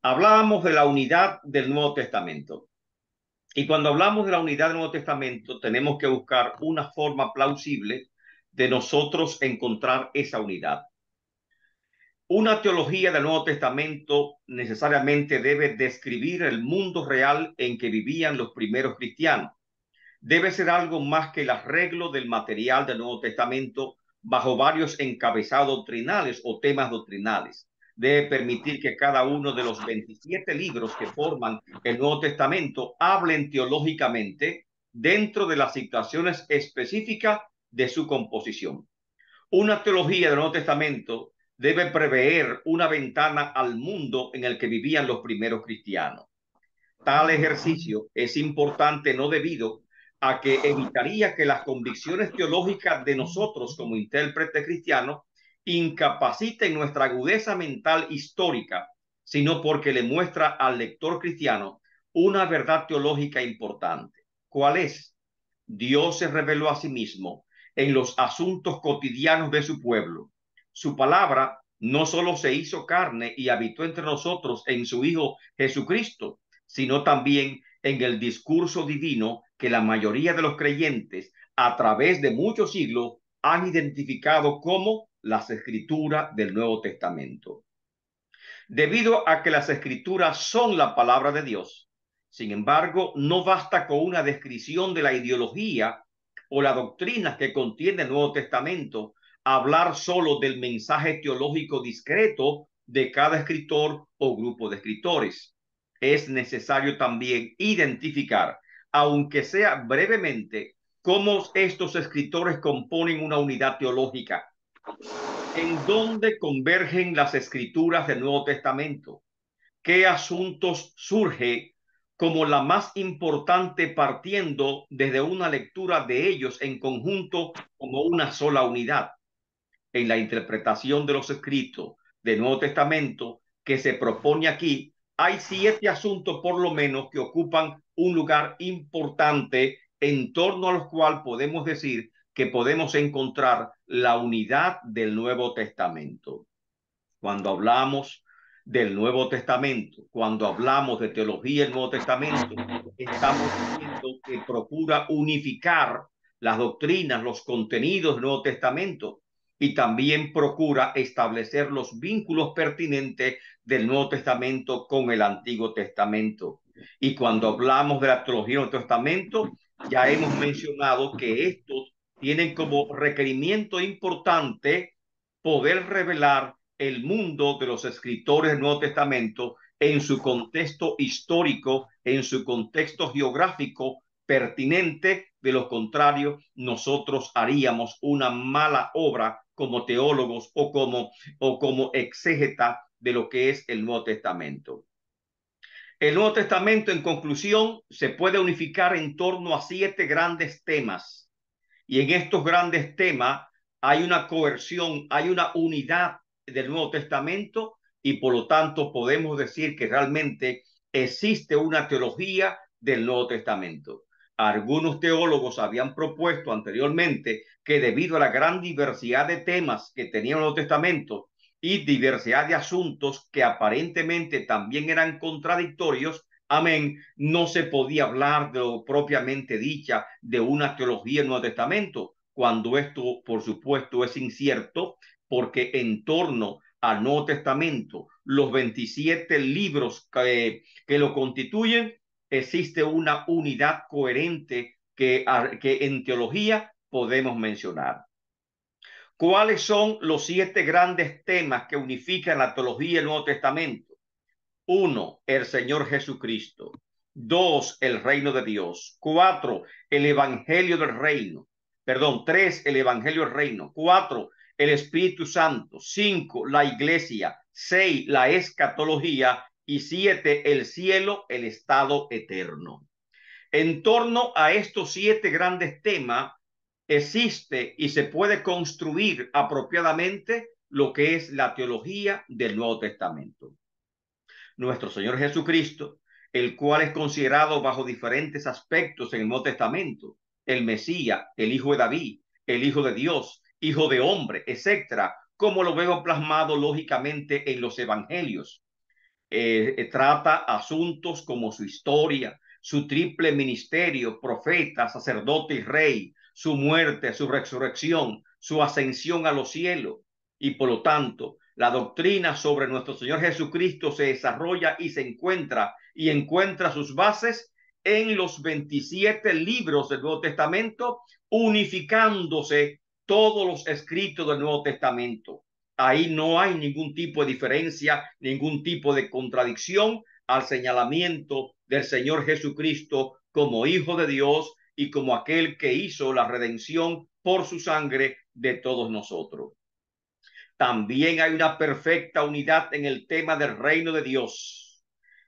Hablábamos de la unidad del Nuevo Testamento. Y cuando hablamos de la unidad del Nuevo Testamento, tenemos que buscar una forma plausible de nosotros encontrar esa unidad. Una teología del Nuevo Testamento necesariamente debe describir el mundo real en que vivían los primeros cristianos. Debe ser algo más que el arreglo del material del Nuevo Testamento bajo varios encabezados doctrinales o temas doctrinales. Debe permitir que cada uno de los 27 libros que forman el Nuevo Testamento hablen teológicamente dentro de las situaciones específicas de su composición. Una teología del Nuevo Testamento debe prever una ventana al mundo en el que vivían los primeros cristianos. Tal ejercicio es importante no debido a que evitaría que las convicciones teológicas de nosotros como intérpretes cristianos incapaciten nuestra agudeza mental histórica, sino porque le muestra al lector cristiano una verdad teológica importante. ¿Cuál es? Dios se reveló a sí mismo en los asuntos cotidianos de su pueblo. Su palabra no solo se hizo carne y habitó entre nosotros en su Hijo Jesucristo, sino también en el discurso divino que la mayoría de los creyentes a través de muchos siglos han identificado como las escrituras del Nuevo Testamento. Debido a que las escrituras son la palabra de Dios, sin embargo, no basta con una descripción de la ideología o la doctrina que contiene el Nuevo Testamento, hablar solo del mensaje teológico discreto de cada escritor o grupo de escritores. Es necesario también identificar, aunque sea brevemente, cómo estos escritores componen una unidad teológica. ¿En dónde convergen las escrituras del Nuevo Testamento? ¿Qué asuntos surge como la más importante partiendo desde una lectura de ellos en conjunto como una sola unidad? En la interpretación de los escritos del Nuevo Testamento que se propone aquí, hay 7 asuntos por lo menos que ocupan un lugar importante en torno a los cuales podemos decir que podemos encontrar la unidad del Nuevo Testamento. Cuando hablamos del Nuevo Testamento, cuando hablamos de teología del Nuevo Testamento, estamos diciendo que procura unificar las doctrinas, los contenidos del Nuevo Testamento y también procura establecer los vínculos pertinentes del Nuevo Testamento con el Antiguo Testamento. Y cuando hablamos de la teología del Nuevo Testamento, ya hemos mencionado que estos tienen como requerimiento importante poder revelar el mundo de los escritores del Nuevo Testamento en su contexto histórico, en su contexto geográfico pertinente. De lo contrario, nosotros haríamos una mala obra como teólogos o como exégeta de lo que es el Nuevo Testamento. El Nuevo Testamento, en conclusión, se puede unificar en torno a 7 grandes temas. Y en estos grandes temas hay una coerción, hay una unidad del Nuevo Testamento y por lo tanto podemos decir que realmente existe una teología del Nuevo Testamento. Algunos teólogos habían propuesto anteriormente que debido a la gran diversidad de temas que tenía el Nuevo Testamento y diversidad de asuntos que aparentemente también eran contradictorios, amén, no se podía hablar de lo propiamente dicha de una teología del Nuevo Testamento, cuando esto, por supuesto, es incierto, porque en torno al Nuevo Testamento, los 27 libros que lo constituyen, existe una unidad coherente que en teología podemos mencionar. ¿Cuáles son los 7 grandes temas que unifican la teología del Nuevo Testamento? 1, el Señor Jesucristo. 2, el reino de Dios. 4, el evangelio del reino. Perdón, 3, el evangelio del reino. 4, el Espíritu Santo. 5, la iglesia. 6, la escatología. Y 7, el cielo, el estado eterno. En torno a estos 7 grandes temas existe y se puede construir apropiadamente lo que es la teología del Nuevo Testamento. Nuestro Señor Jesucristo, el cual es considerado bajo diferentes aspectos en el Nuevo Testamento, el Mesías, el Hijo de David, el Hijo de Dios, Hijo de hombre, etcétera, como lo veo plasmado lógicamente en los evangelios. trata asuntos como su historia, su triple ministerio, profeta, sacerdote y rey, su muerte, su resurrección, su ascensión a los cielos. Y por lo tanto, la doctrina sobre nuestro Señor Jesucristo se desarrolla y se encuentra sus bases en los 27 libros del Nuevo Testamento, unificándose todos los escritos del Nuevo Testamento. Ahí no hay ningún tipo de diferencia, ningún tipo de contradicción al señalamiento del Señor Jesucristo como Hijo de Dios y como aquel que hizo la redención por su sangre de todos nosotros. También hay una perfecta unidad en el tema del reino de Dios.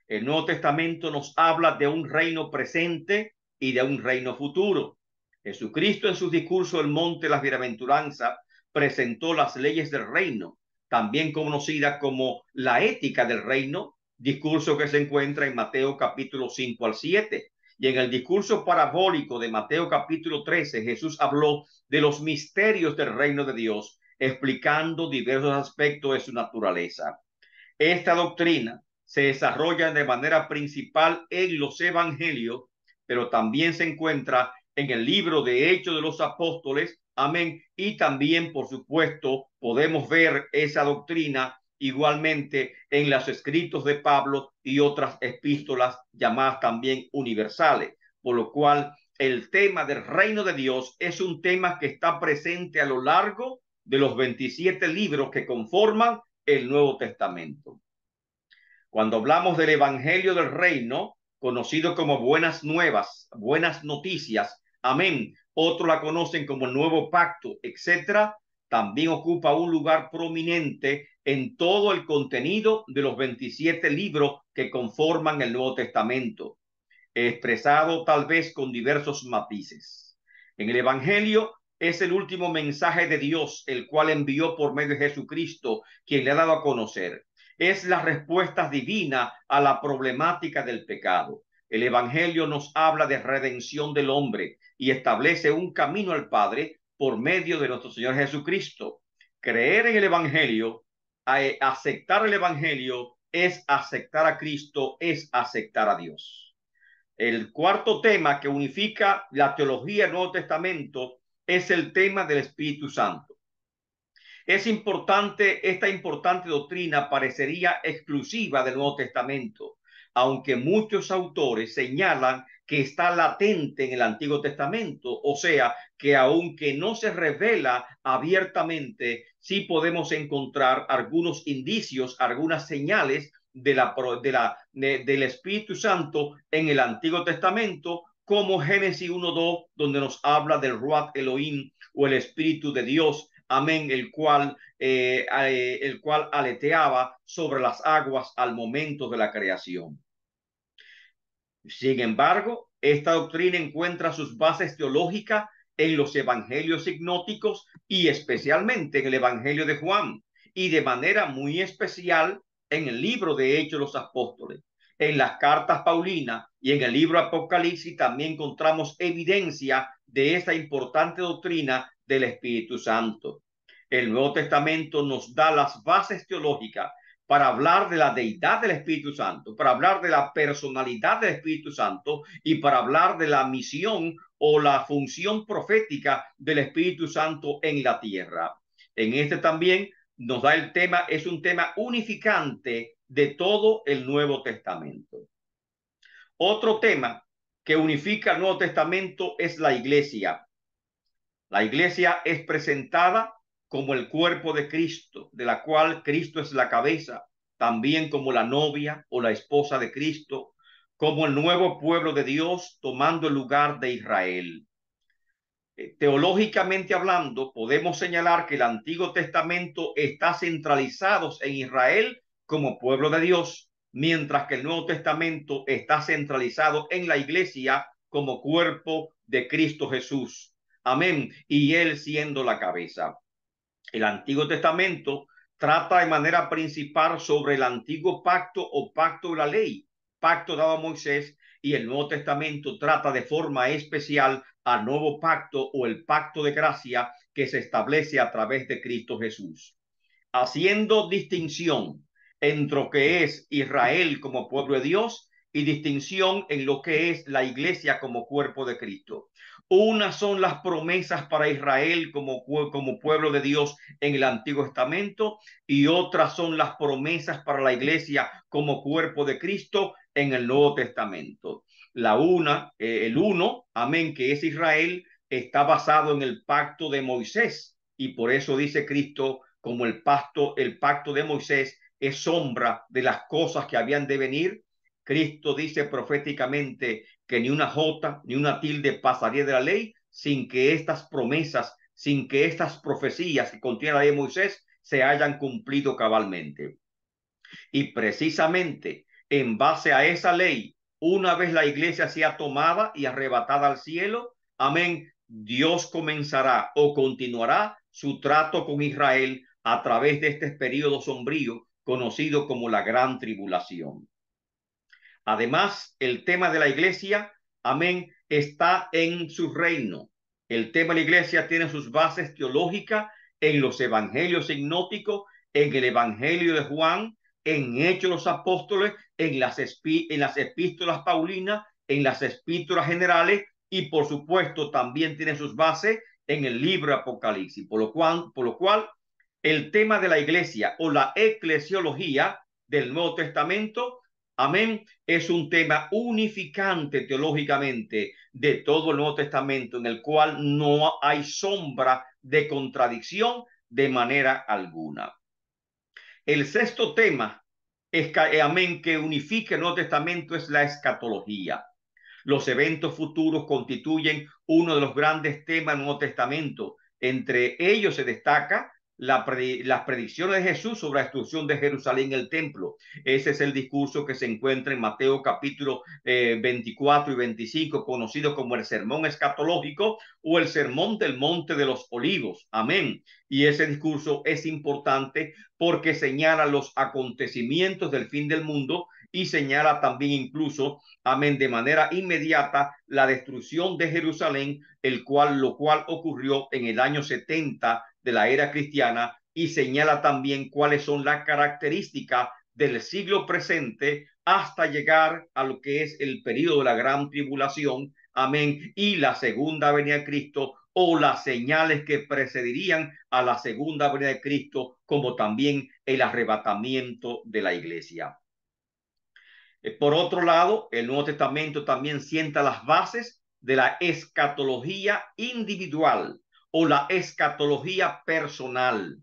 El Nuevo Testamento nos habla de un reino presente y de un reino futuro. Jesucristo en su discurso del Monte de las Bienaventuranzas presentó las leyes del reino, también conocida como la ética del reino, discurso que se encuentra en Mateo capítulo 5 al 7. Y en el discurso parabólico de Mateo capítulo 13, Jesús habló de los misterios del reino de Dios, explicando diversos aspectos de su naturaleza. Esta doctrina se desarrolla de manera principal en los evangelios, pero también se encuentra en el libro de Hechos de los Apóstoles, amén, y también, por supuesto, podemos ver esa doctrina igualmente en los escritos de Pablo y otras epístolas llamadas también universales, por lo cual el tema del reino de Dios es un tema que está presente a lo largo de los 27 libros que conforman el Nuevo Testamento. Cuando hablamos del Evangelio del Reino, conocido como buenas nuevas, buenas noticias, amén, otros la conocen como el Nuevo Pacto, etcétera, también ocupa un lugar prominente en todo el contenido de los 27 libros que conforman el Nuevo Testamento, expresado tal vez con diversos matices. En el Evangelio es el último mensaje de Dios, el cual envió por medio de Jesucristo, quien le ha dado a conocer. Es la respuesta divina a la problemática del pecado. El Evangelio nos habla de redención del hombre y establece un camino al Padre por medio de nuestro Señor Jesucristo. Creer en el Evangelio, aceptar el Evangelio, es aceptar a Cristo, es aceptar a Dios. El cuarto tema que unifica la teología del Nuevo Testamento es el tema del Espíritu Santo. Esta importante doctrina parecería exclusiva del Nuevo Testamento, aunque muchos autores señalan que está latente en el Antiguo Testamento, o sea, que aunque no se revela abiertamente, sí podemos encontrar algunos indicios, algunas señales del Espíritu Santo en el Antiguo Testamento, como Génesis 1:2, donde nos habla del Ruach Elohim o el Espíritu de Dios, amén, el cual aleteaba sobre las aguas al momento de la creación. Sin embargo, esta doctrina encuentra sus bases teológicas en los evangelios sinópticos y especialmente en el Evangelio de Juan, y de manera muy especial en el libro de Hechos de los Apóstoles. En las cartas paulinas y en el libro Apocalipsis también encontramos evidencia de esta importante doctrina del Espíritu Santo. El Nuevo Testamento nos da las bases teológicas para hablar de la deidad del Espíritu Santo, para hablar de la personalidad del Espíritu Santo y para hablar de la misión o la función profética del Espíritu Santo en la tierra. En este también nos da el tema, es un tema unificante de todo el Nuevo Testamento. Otro tema que unifica el Nuevo Testamento es la iglesia. La iglesia es presentada como el cuerpo de Cristo, de la cual Cristo es la cabeza, también como la novia o la esposa de Cristo, como el nuevo pueblo de Dios tomando el lugar de Israel. Teológicamente hablando, podemos señalar que el Antiguo Testamento está centralizado en Israel como pueblo de Dios, mientras que el Nuevo Testamento está centralizado en la iglesia como cuerpo de Cristo Jesús. Amén. Y él siendo la cabeza. El Antiguo Testamento trata de manera principal sobre el antiguo pacto o pacto de la ley, pacto dado a Moisés, y el Nuevo Testamento trata de forma especial al nuevo pacto o el pacto de gracia que se establece a través de Cristo Jesús. Haciendo distinción entre lo que es Israel como pueblo de Dios y distinción en lo que es la iglesia como cuerpo de Cristo. Unas son las promesas para Israel como pueblo de Dios en el Antiguo Testamento y otras son las promesas para la iglesia como cuerpo de Cristo en el Nuevo Testamento. El uno, amén, que es Israel, está basado en el pacto de Moisés y por eso dice Cristo como el pacto de Moisés es sombra de las cosas que habían de venir. Cristo dice proféticamente que ni una jota ni una tilde pasaría de la ley sin que estas promesas, sin que estas profecías que contiene la ley de Moisés se hayan cumplido cabalmente. Y precisamente en base a esa ley, una vez la iglesia sea tomada y arrebatada al cielo, amén, Dios comenzará o continuará su trato con Israel a través de este periodo sombrío conocido como la Gran Tribulación. Además, el tema de la iglesia, amén, está en su reino. El tema de la iglesia tiene sus bases teológicas en los evangelios sinópticos, en el evangelio de Juan, en Hechos de los Apóstoles, en las epístolas paulinas, en las epístolas generales y por supuesto también tiene sus bases en el libro de Apocalipsis. Por lo cual el tema de la iglesia o la eclesiología del Nuevo Testamento, amén, es un tema unificante teológicamente de todo el Nuevo Testamento en el cual no hay sombra de contradicción de manera alguna. El sexto tema, amén, que unifica el Nuevo Testamento es la escatología. Los eventos futuros constituyen uno de los grandes temas del Nuevo Testamento. Entre ellos se destaca las predicciones de Jesús sobre la destrucción de Jerusalén y el templo. Ese es el discurso que se encuentra en Mateo capítulo 24 y 25, conocido como el sermón escatológico o el sermón del monte de los olivos. Amén. Y ese discurso es importante porque señala los acontecimientos del fin del mundo y señala también incluso, amén, de manera inmediata la destrucción de Jerusalén, lo cual ocurrió en el año 70 de la era cristiana y señala también cuáles son las características del siglo presente hasta llegar a lo que es el periodo de la gran tribulación, amén, y la segunda venida de Cristo o las señales que precederían a la segunda venida de Cristo, como también el arrebatamiento de la iglesia. Por otro lado, el Nuevo Testamento también sienta las bases de la escatología individual o la escatología personal.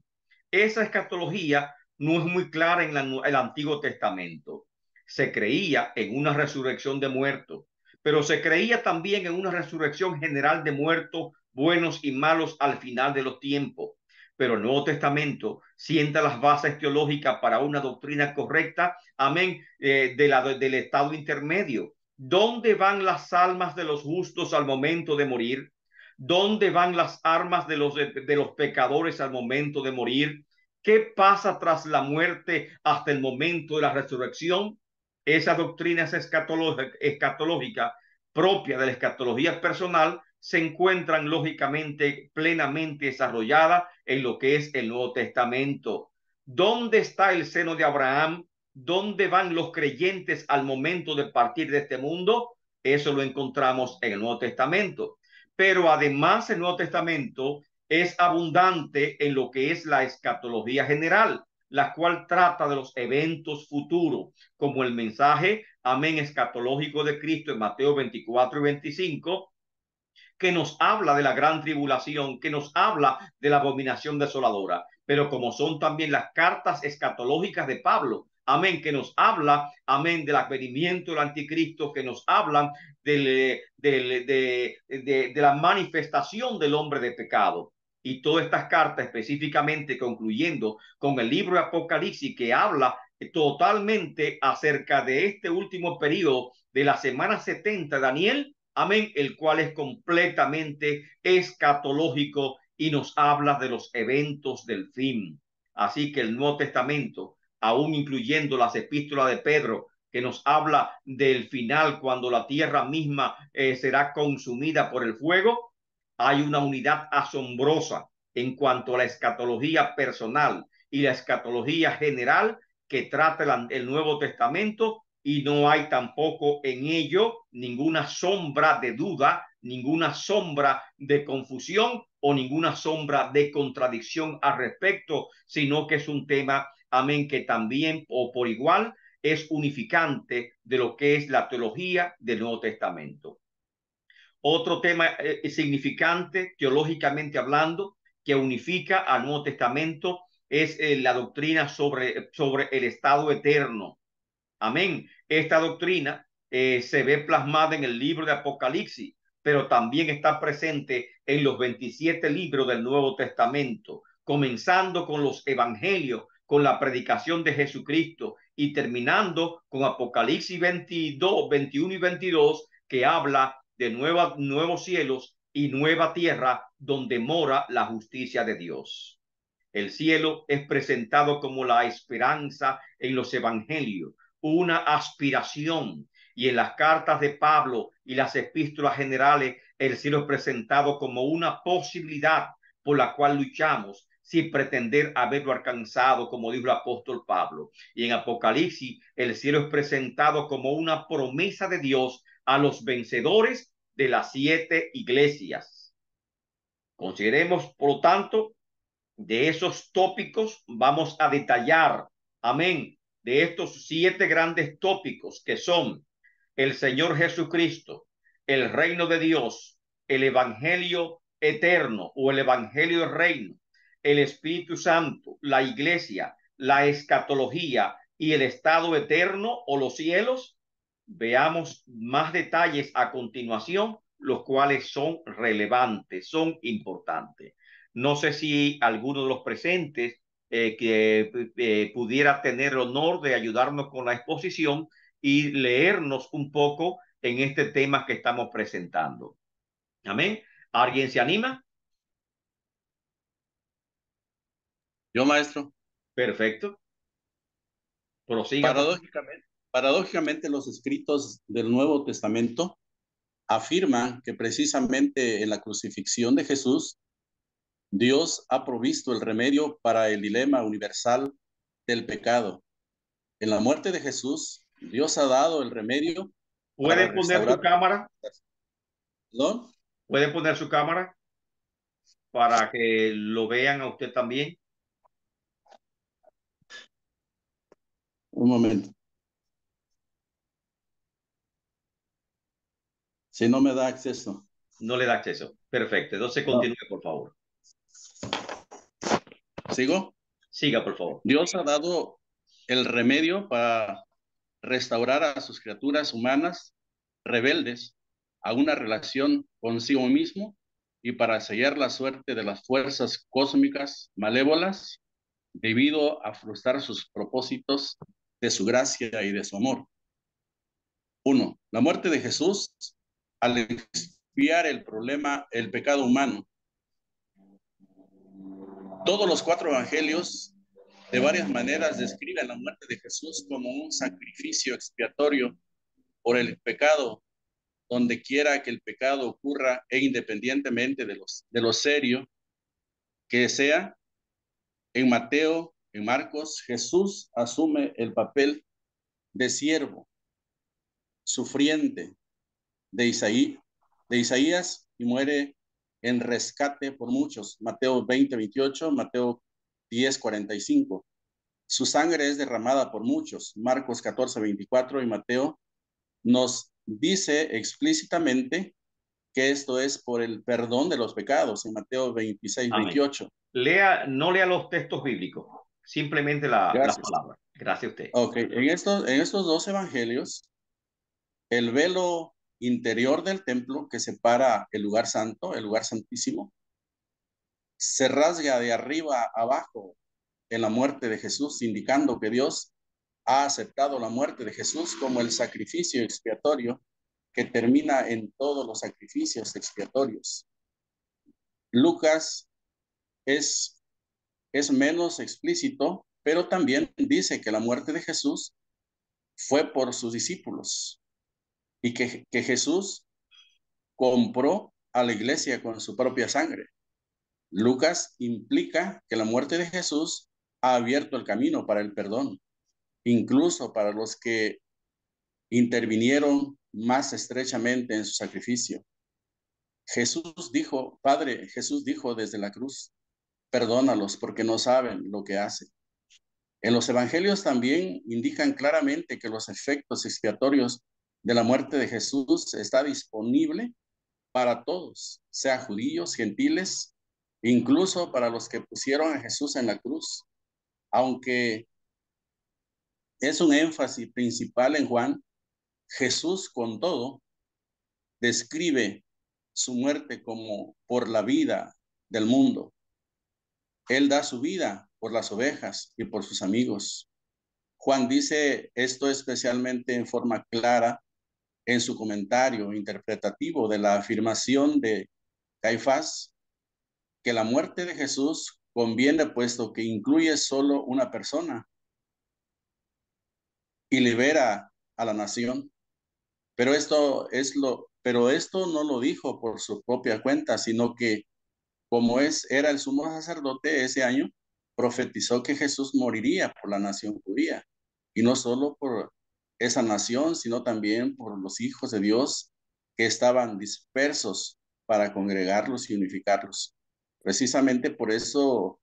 Esa escatología no es muy clara en el Antiguo Testamento. Se creía en una resurrección de muertos, pero se creía también en una resurrección general de muertos, buenos y malos al final de los tiempos. Pero el Nuevo Testamento sienta las bases teológicas para una doctrina correcta, amén, del estado intermedio. ¿Dónde van las almas de los justos al momento de morir? ¿Dónde van las armas de los pecadores al momento de morir? ¿Qué pasa tras la muerte hasta el momento de la resurrección? Esa doctrina escatológica propia de la escatología personal se encuentran lógicamente plenamente desarrolladas en lo que es el Nuevo Testamento. ¿Dónde está el seno de Abraham? ¿Dónde van los creyentes al momento de partir de este mundo? Eso lo encontramos en el Nuevo Testamento. Pero además el Nuevo Testamento es abundante en lo que es la escatología general, la cual trata de los eventos futuros, como el mensaje, amén, escatológico de Cristo en Mateo 24 y 25, que nos habla de la gran tribulación, que nos habla de la abominación desoladora, pero como son también las cartas escatológicas de Pablo, amén, que nos habla, amén, del advenimiento del anticristo, que nos hablan de la manifestación del hombre de pecado. Y todas estas cartas específicamente concluyendo con el libro de Apocalipsis que habla totalmente acerca de este último periodo de la semana 70 de Daniel, amén, el cual es completamente escatológico y nos habla de los eventos del fin. Así que el Nuevo Testamento, aún incluyendo las epístolas de Pedro, que nos habla del final cuando la tierra misma será consumida por el fuego, hay una unidad asombrosa en cuanto a la escatología personal y la escatología general que trata el Nuevo Testamento y no hay tampoco en ello ninguna sombra de duda, ninguna sombra de confusión o ninguna sombra de contradicción al respecto, sino que es un tema, amén, que también o por igual es unificante de lo que es la teología del Nuevo Testamento. Otro tema significante teológicamente hablando que unifica al Nuevo Testamento es la doctrina sobre el estado eterno. Amén. Esta doctrina se ve plasmada en el libro de Apocalipsis, pero también está presente en los 27 libros del Nuevo Testamento, comenzando con los evangelios, con la predicación de Jesucristo y terminando con Apocalipsis 22, 21 y 22, que habla de nuevos cielos y nueva tierra donde mora la justicia de Dios. El cielo es presentado como la esperanza en los evangelios, una aspiración, y en las cartas de Pablo y las epístolas generales el cielo es presentado como una posibilidad por la cual luchamos sin pretender haberlo alcanzado, como dijo el apóstol Pablo. Y en Apocalipsis el cielo es presentado como una promesa de Dios a los vencedores de las 7 iglesias. Consideremos, por lo tanto, de esos tópicos vamos a detallar, amén, de estos 7 grandes tópicos que son el Señor Jesucristo, el reino de Dios, el evangelio eterno o el evangelio del reino, el Espíritu Santo, la iglesia, la escatología y el estado eterno o los cielos. Veamos más detalles a continuación, los cuales son relevantes, son importantes. No sé si alguno de los presentes que pudiera tener el honor de ayudarnos con la exposición y leernos un poco en este tema que estamos presentando. Amén. ¿Alguien se anima? Yo, maestro. Perfecto. Prosiga. Paradójicamente, los escritos del Nuevo Testamento afirman que precisamente en la crucifixión de Jesús, Dios ha provisto el remedio para el dilema universal del pecado. En la muerte de Jesús, Dios ha dado el remedio para ¿Puede poner su restaurar. cámara? ¿No? ¿Puede poner su cámara para que lo vean a usted también? Un momento. Si no me da acceso. No le da acceso. Perfecto. Entonces No. continúe, por favor. ¿Sigo? Siga, por favor. Dios ha dado el remedio para restaurar a sus criaturas humanas rebeldes a una relación consigo mismo y para sellar la suerte de las fuerzas cósmicas malévolas debido a frustrar sus propósitos de su gracia y de su amor. 1. La muerte de Jesús al expiar el pecado humano. Todos los 4 evangelios de varias maneras describen la muerte de Jesús como un sacrificio expiatorio por el pecado, donde quiera que el pecado ocurra e independientemente de lo serio que sea. En Mateo, en Marcos, Jesús asume el papel de siervo, sufriente de Isaías y muere en rescate por muchos. Mateo 20:28, Mateo 10:45. Su sangre es derramada por muchos. Marcos 14:24 y Mateo nos dice explícitamente que esto es por el perdón de los pecados en Mateo 26:28. No lea los textos bíblicos, simplemente las Gracias. palabras. Gracias a usted. Ok, en estos 2 evangelios, el velo interior del templo que separa el lugar santo, el lugar santísimo, se rasga de arriba a abajo en la muerte de Jesús, indicando que Dios ha aceptado la muerte de Jesús como el sacrificio expiatorio que termina en todos los sacrificios expiatorios. Lucas es menos explícito, pero también dice que la muerte de Jesús fue por sus discípulos y que Jesús compró a la iglesia con su propia sangre. Lucas implica que la muerte de Jesús ha abierto el camino para el perdón. incluso para los que intervinieron más estrechamente en su sacrificio. Jesús dijo desde la cruz, perdónalos porque no saben lo que hacen. En los evangelios también indican claramente que los efectos expiatorios de la muerte de Jesús está disponible para todos, sea judíos, gentiles, incluso para los que pusieron a Jesús en la cruz. Aunque es un énfasis principal en Juan, Jesús con todo describe su muerte como por la vida del mundo. Él da su vida por las ovejas y por sus amigos. Juan dice esto especialmente en forma clara en su comentario interpretativo de la afirmación de Caifás, que la muerte de Jesús conviene puesto que incluye solo una persona y libera a la nación. Pero esto no lo dijo por su propia cuenta, sino que como era el sumo sacerdote ese año, profetizó que Jesús moriría por la nación judía, y no solo por esa nación, sino también por los hijos de Dios que estaban dispersos para congregarlos y unificarlos. Precisamente por eso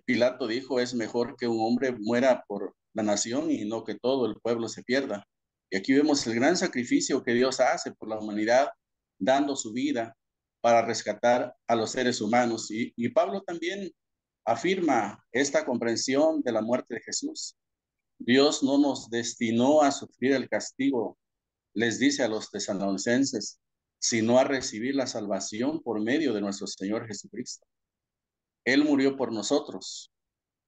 Pilato dijo, es mejor que un hombre muera por la nación y no que todo el pueblo se pierda. Y aquí vemos el gran sacrificio que Dios hace por la humanidad, dando su vida para rescatar a los seres humanos. Y Pablo también afirma esta comprensión de la muerte de Jesús. Dios no nos destinó a sufrir el castigo, les dice a los tesalonicenses, sino a recibir la salvación por medio de nuestro Señor Jesucristo. Él murió por nosotros.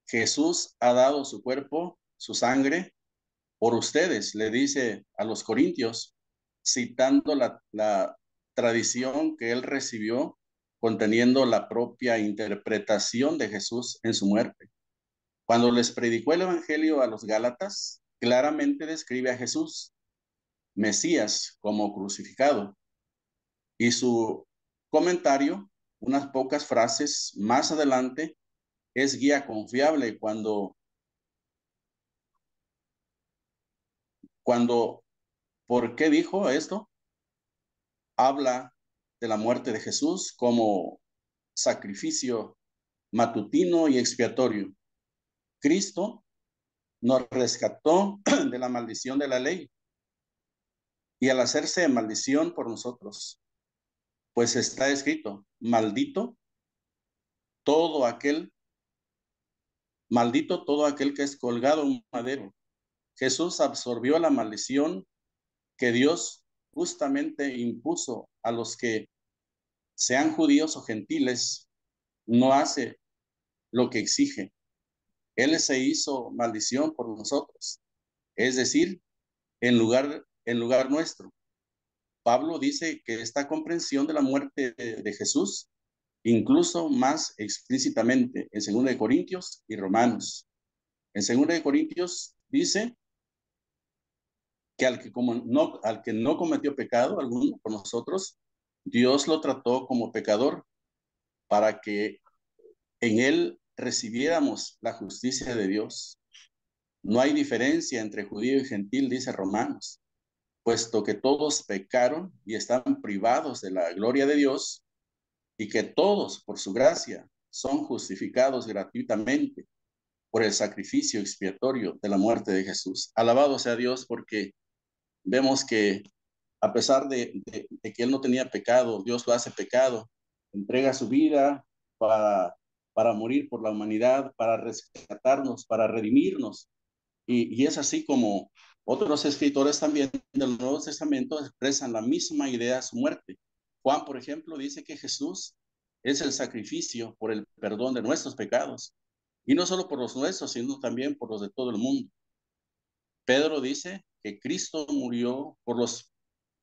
Jesús ha dado su cuerpo, su sangre, por ustedes, le dice a los corintios, citando la tradición que él recibió, conteniendo la propia interpretación de Jesús en su muerte. Cuando les predicó el Evangelio a los Gálatas, claramente describe a Jesús, Mesías, como crucificado. Y su comentario, unas pocas frases más adelante, es guía confiable cuando ¿por qué dijo esto? Habla de la muerte de Jesús como sacrificio matutino y expiatorio. Cristo nos rescató de la maldición de la ley y al hacerse maldición por nosotros, pues está escrito, todo aquel, maldito todo aquel que es colgado en un madero. Jesús absorbió la maldición que Dios justamente impuso a los que sean judíos o gentiles, no hace lo que exige. Él se hizo maldición por nosotros, es decir, en lugar nuestro. Pablo dice que esta comprensión de la muerte de Jesús, incluso más explícitamente en 2 de Corintios y Romanos. En 2 de Corintios dice que al que no cometió pecado alguno por nosotros, Dios lo trató como pecador para que en él recibiéramos la justicia de Dios. No hay diferencia entre judío y gentil, dice Romanos, puesto que todos pecaron y están privados de la gloria de Dios y que todos, por su gracia, son justificados gratuitamente por el sacrificio expiatorio de la muerte de Jesús. Alabado sea Dios porque vemos que a pesar de que él no tenía pecado, Dios lo hace pecado, entrega su vida para morir por la humanidad, para rescatarnos, para redimirnos. Y es así como otros escritores también del Nuevo Testamento expresan la misma idea de su muerte. Juan, por ejemplo, dice que Jesús es el sacrificio por el perdón de nuestros pecados. Y no solo por los nuestros, sino también por los de todo el mundo. Pedro dice que Cristo murió por los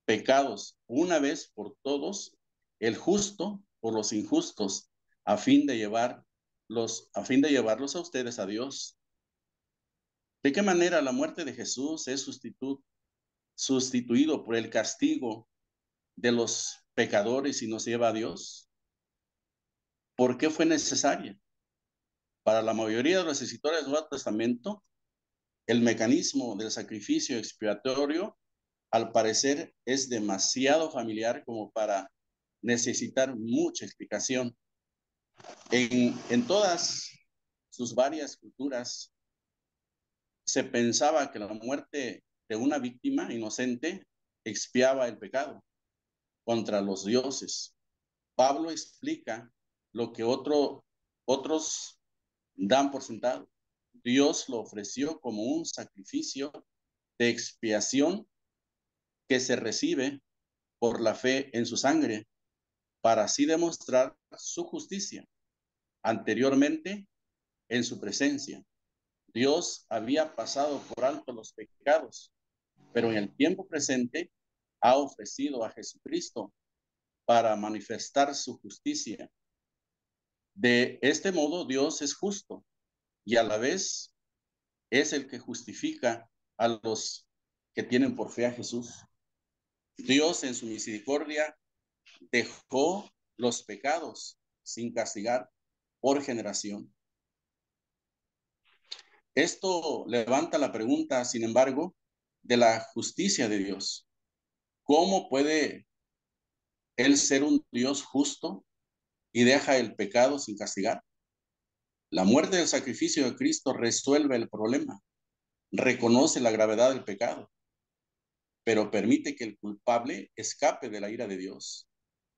pecados una vez por todos, el justo por los injustos, a fin de llevarlos a ustedes a Dios. ¿De qué manera la muerte de Jesús es sustituido por el castigo de los pecadores y nos lleva a Dios? ¿Por qué fue necesaria? Para la mayoría de los escritores del Nuevo Testamento, El mecanismo del sacrificio expiatorio, al parecer, es demasiado familiar como para necesitar mucha explicación. En todas sus varias culturas se pensaba que la muerte de una víctima inocente expiaba el pecado contra los dioses. Pablo explica lo que otros dan por sentado. Dios lo ofreció como un sacrificio de expiación que se recibe por la fe en su sangre, para así demostrar su justicia. Anteriormente, en su presencia, Dios había pasado por alto los pecados, pero en el tiempo presente ha ofrecido a Jesucristo para manifestar su justicia. De este modo, Dios es justo y a la vez es el que justifica a los que tienen por fe a Jesús. Dios en su misericordia dejó los pecados sin castigar por generación. Esto levanta la pregunta, sin embargo, de la justicia de Dios. ¿Cómo puede Él ser un Dios justo y deja el pecado sin castigar? La muerte del sacrificio de Cristo resuelve el problema, reconoce la gravedad del pecado, pero permite que el culpable escape de la ira de Dios.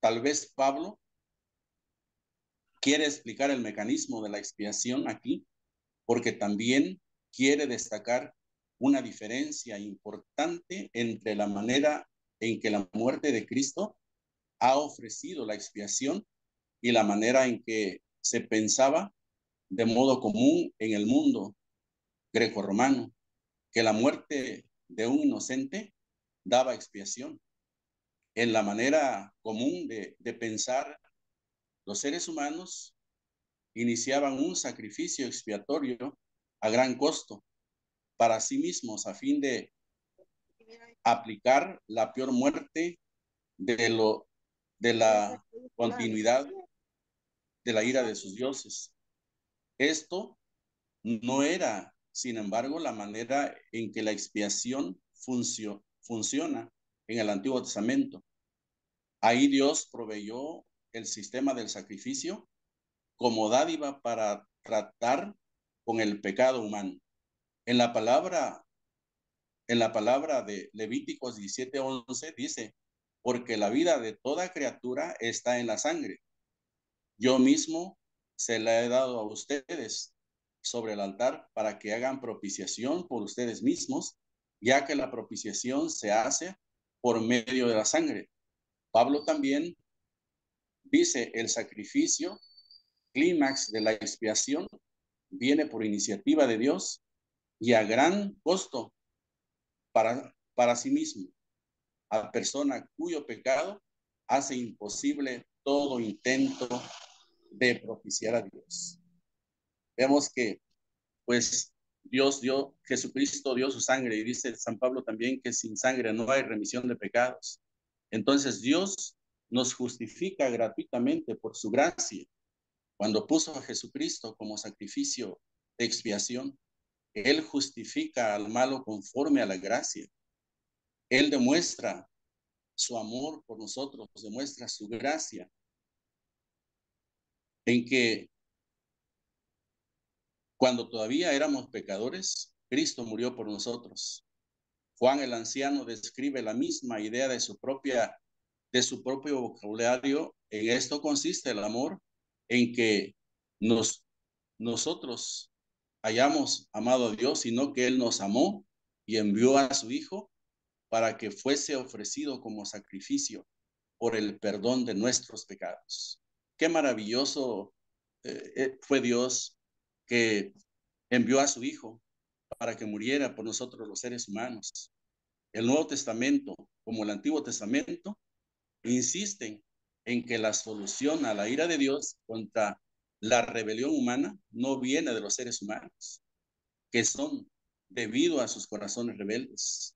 Tal vez Pablo quiere explicar el mecanismo de la expiación aquí, porque también quiere destacar una diferencia importante entre la manera en que la muerte de Cristo ha ofrecido la expiación y la manera en que se pensaba de modo común en el mundo grecorromano, que la muerte de un inocente daba expiación. En la manera común de pensar, los seres humanos iniciaban un sacrificio expiatorio a gran costo para sí mismos a fin de aplicar la peor muerte de la continuidad de la ira de sus dioses. Esto no era, sin embargo, la manera en que la expiación funciona en el Antiguo Testamento. Ahí Dios proveyó el sistema del sacrificio como dádiva para tratar con el pecado humano. En la palabra, en la palabra de Levíticos 17:11 dice, porque la vida de toda criatura está en la sangre. Yo mismo se la he dado a ustedes sobre el altar para que hagan propiciación por ustedes mismos, ya que la propiciación se hace por medio de la sangre. Pablo también dice, el sacrificio, clímax de la expiación, viene por iniciativa de Dios y a gran costo para sí mismo, a persona cuyo pecado hace imposible todo intento de propiciar a Dios. Vemos que, pues, Jesucristo dio su sangre y dice San Pablo también que sin sangre no hay remisión de pecados. Entonces Dios nos justifica gratuitamente por su gracia cuando puso a Jesucristo como sacrificio de expiación. Él justifica al malo conforme a la gracia. Él demuestra su amor por nosotros, demuestra su gracia en que cuando todavía éramos pecadores, Cristo murió por nosotros. Juan el anciano describe la misma idea de de su propio vocabulario. En esto consiste el amor, en que nosotros hayamos amado a Dios, sino que Él nos amó y envió a su Hijo para que fuese ofrecido como sacrificio por el perdón de nuestros pecados. Qué maravilloso fue Dios que envió a su Hijo para que muriera por nosotros los seres humanos. El Nuevo Testamento, como el Antiguo Testamento, insisten en que la solución a la ira de Dios contra la rebelión humana no viene de los seres humanos, que son debido a sus corazones rebeldes,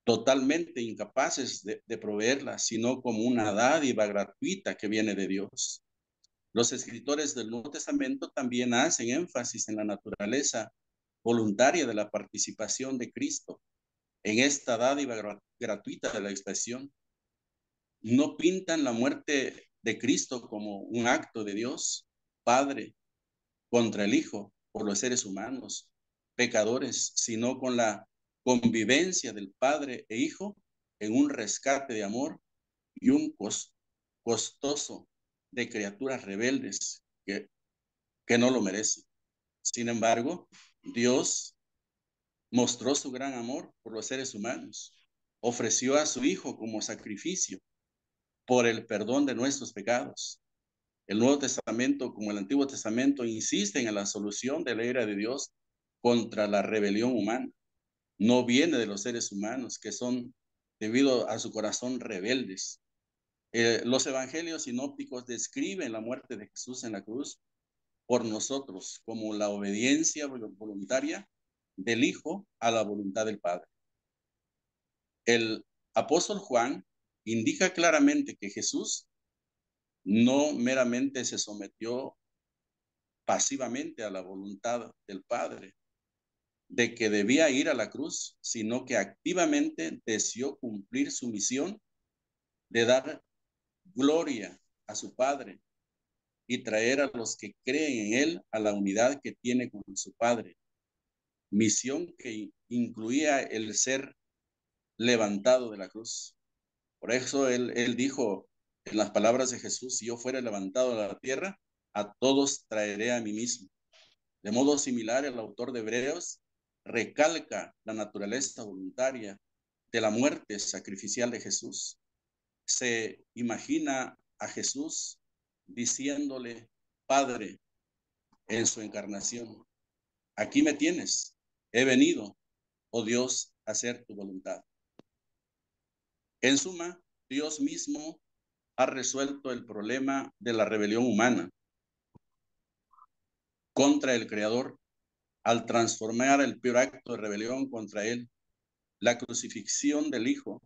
totalmente incapaces de proveerla, sino como una dádiva gratuita que viene de Dios. Los escritores del Nuevo Testamento también hacen énfasis en la naturaleza voluntaria de la participación de Cristo en esta dádiva gratuita de la expresión. No pintan la muerte de Cristo como un acto de Dios, Padre, contra el Hijo, por los seres humanos, pecadores, sino con la convivencia del Padre e Hijo en un rescate de amor y un costoso de criaturas rebeldes que no lo merecen. Sin embargo, Dios mostró su gran amor por los seres humanos, ofreció a su Hijo como sacrificio por el perdón de nuestros pecados. El Nuevo Testamento, como el Antiguo Testamento, insisten en la solución de la ira de Dios contra la rebelión humana. No viene de los seres humanos, que son, debido a su corazón, rebeldes. Los evangelios sinópticos describen la muerte de Jesús en la cruz por nosotros como la obediencia voluntaria del Hijo a la voluntad del Padre. El apóstol Juan indica claramente que Jesús no meramente se sometió pasivamente a la voluntad del Padre de que debía ir a la cruz, sino que activamente deseó cumplir su misión de dar gloria a su Padre y traer a los que creen en Él a la unidad que tiene con su Padre. Misión que incluía el ser levantado de la cruz. Por eso él dijo en las palabras de Jesús: si yo fuera levantado de la tierra, a todos traeré a mí mismo. De modo similar, el autor de Hebreos recalca la naturaleza voluntaria de la muerte sacrificial de Jesús. Se imagina a Jesús diciéndole: Padre, en su encarnación, aquí me tienes, he venido, oh Dios, a hacer tu voluntad. En suma, Dios mismo ha resuelto el problema de la rebelión humana contra el Creador al transformar el peor acto de rebelión contra Él, la crucifixión del Hijo,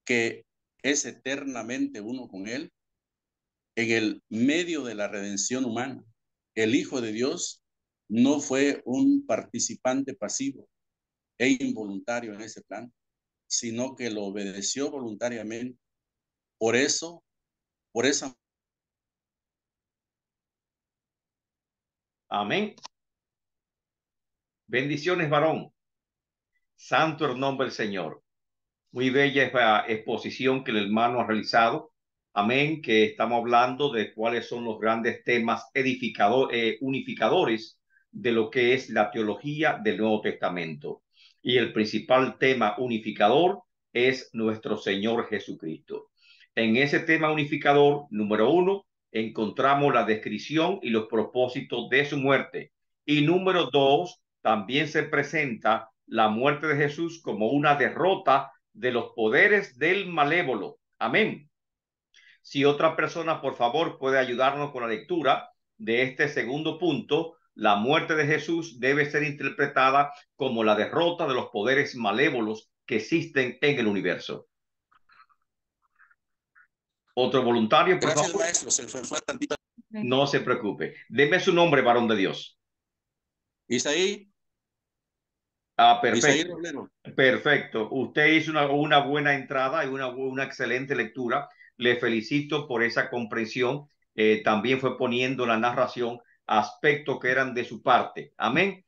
que es eternamente uno con Él, en el medio de la redención humana. El Hijo de Dios no fue un participante pasivo e involuntario en ese plan, sino que lo obedeció voluntariamente. Por eso, por esa. Amén. Bendiciones, varón. Santo el nombre del Señor. Muy bella esta exposición que el hermano ha realizado. Amén, que estamos hablando de cuáles son los grandes temas unificadores de lo que es la teología del Nuevo Testamento. Y el principal tema unificador es nuestro Señor Jesucristo. En ese tema unificador, número uno, encontramos la descripción y los propósitos de su muerte. Y número dos, también se presenta la muerte de Jesús como una derrota de los poderes del malévolo. Amén. Si otra persona, por favor, puede ayudarnos con la lectura de este segundo punto, la muerte de Jesús debe ser interpretada como la derrota de los poderes malévolos que existen en el universo. Otro voluntario, por Gracias, favor. maestro. Se fue tantito. No se preocupe. Deme su nombre, varón de Dios. Isaí. Isaí Perfecto. Roblero. Perfecto. Usted hizo una buena entrada y una excelente lectura. Le felicito por esa comprensión. También fue poniendo la narración aspectos que eran de su parte. Amén.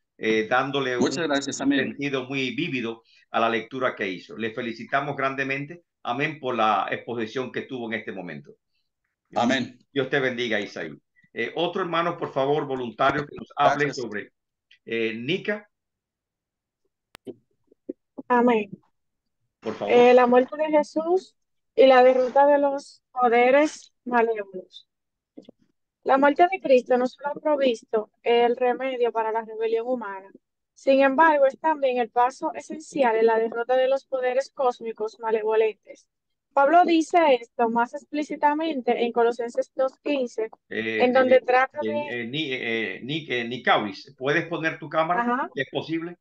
Dándole Muchas gracias, un amén. sentido muy vívido a la lectura que hizo. Le felicitamos grandemente. Amén por la exposición que tuvo en este momento. Amén. Dios te bendiga, Isaí. Otro hermano, por favor, voluntario, que nos hable Gracias. sobre Nica. Amén. Por favor. La muerte de Jesús y la derrota de los poderes malévolos. La muerte de Cristo no solo ha provisto el remedio para la rebelión humana, sin embargo, es también el paso esencial en la derrota de los poderes cósmicos malevolentes. Pablo dice esto más explícitamente en Colosenses 2:15, en donde trata de... Nicawis, ¿puedes poner tu cámara? Ajá. ¿Es posible?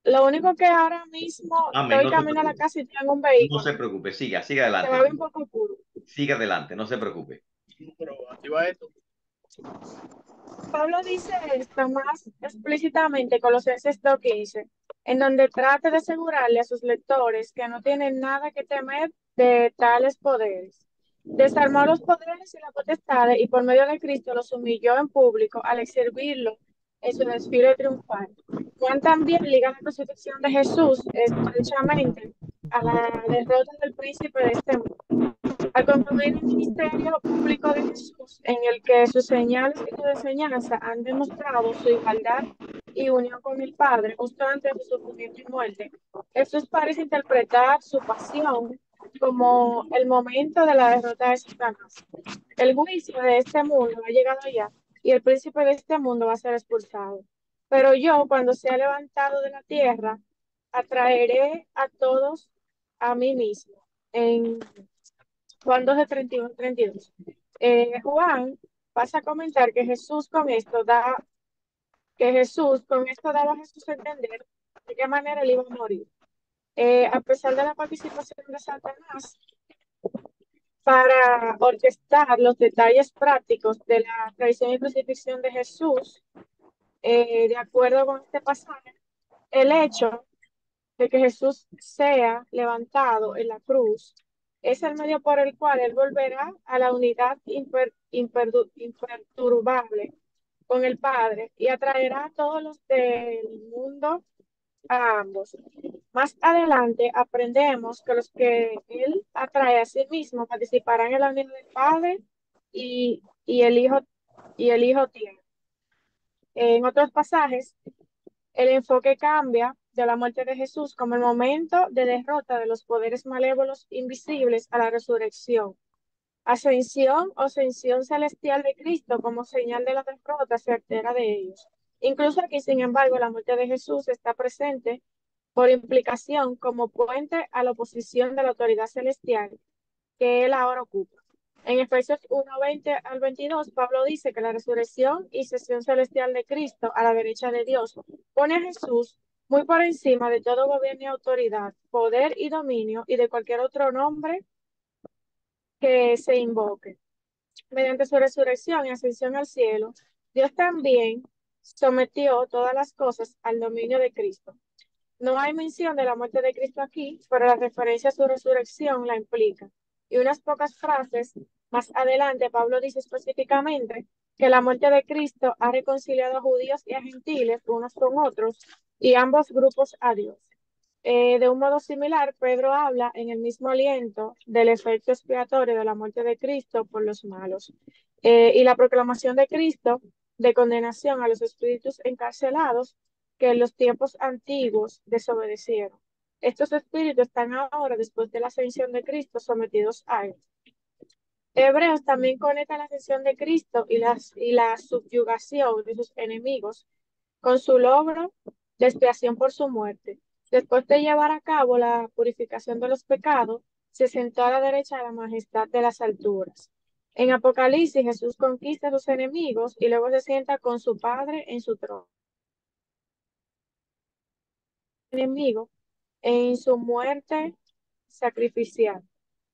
Lo único que ahora mismo Amén, estoy no se camino a la preocupe. casa y tengo un No vehículo. se preocupe, siga Se adelante. va a ver un poco oscuro. Siga adelante, no se preocupe. Pablo dice esto más explícitamente Colosenses 2:15, en donde trata de asegurarle a sus lectores que no tienen nada que temer de tales poderes. Desarmó los poderes y la potestad y por medio de Cristo los humilló en público al exhibirlo en su desfile triunfal. Juan también liga la crucifixión de Jesús estrechamente a la derrota del príncipe de este mundo. Al concluir el ministerio público de Jesús, en el que sus señales y su enseñanza han demostrado su igualdad y unión con el Padre, justo antes de su sufrimiento y muerte, Jesús parece interpretar su pasión como el momento de la derrota de Satanás. El juicio de este mundo ha llegado ya y el príncipe de este mundo va a ser expulsado. Pero yo, cuando sea levantado de la tierra, atraeré a todos a mí mismo. En Juan 12, 31, 32. Juan pasa a comentar que Jesús con esto daba a Jesús a entender de qué manera él iba a morir. A pesar de la participación de Satanás para orquestar los detalles prácticos de la traición y crucifixión de Jesús, de acuerdo con este pasaje, el hecho de que Jesús sea levantado en la cruz es el medio por el cual Él volverá a la unidad imperturbable con el Padre y atraerá a todos los del mundo a ambos. Más adelante aprendemos que los que Él atrae a sí mismo participarán en la unión del Padre y el Hijo tiene. En otros pasajes, el enfoque cambia de la muerte de Jesús como el momento de derrota de los poderes malévolos invisibles a la resurrección. Ascensión o ascensión celestial de Cristo como señal de la derrota certera de ellos. Incluso aquí, sin embargo, la muerte de Jesús está presente por implicación como puente a la oposición de la autoridad celestial que él ahora ocupa. En Efesios 1:20 al 22, Pablo dice que la resurrección y sesión celestial de Cristo a la derecha de Dios pone a Jesús muy por encima de todo gobierno y autoridad, poder y dominio y de cualquier otro nombre que se invoque. Mediante su resurrección y ascensión al cielo, Dios también sometió todas las cosas al dominio de Cristo. No hay mención de la muerte de Cristo aquí, pero la referencia a su resurrección la implica. Y unas pocas frases más adelante, Pablo dice específicamente que la muerte de Cristo ha reconciliado a judíos y a gentiles unos con otros y ambos grupos a Dios. De un modo similar, Pedro habla en el mismo aliento del efecto expiatorio de la muerte de Cristo por los malos y la proclamación de Cristo de condenación a los espíritus encarcelados que en los tiempos antiguos desobedecieron. Estos espíritus están ahora, después de la ascensión de Cristo, sometidos a él. Hebreos también conecta la ascensión de Cristo y la subyugación de sus enemigos con su logro de expiación por su muerte. Después de llevar a cabo la purificación de los pecados, se sentó a la derecha de la majestad de las alturas. En Apocalipsis, Jesús conquista a sus enemigos y luego se sienta con su Padre en su trono. Enemigo en su muerte sacrificial.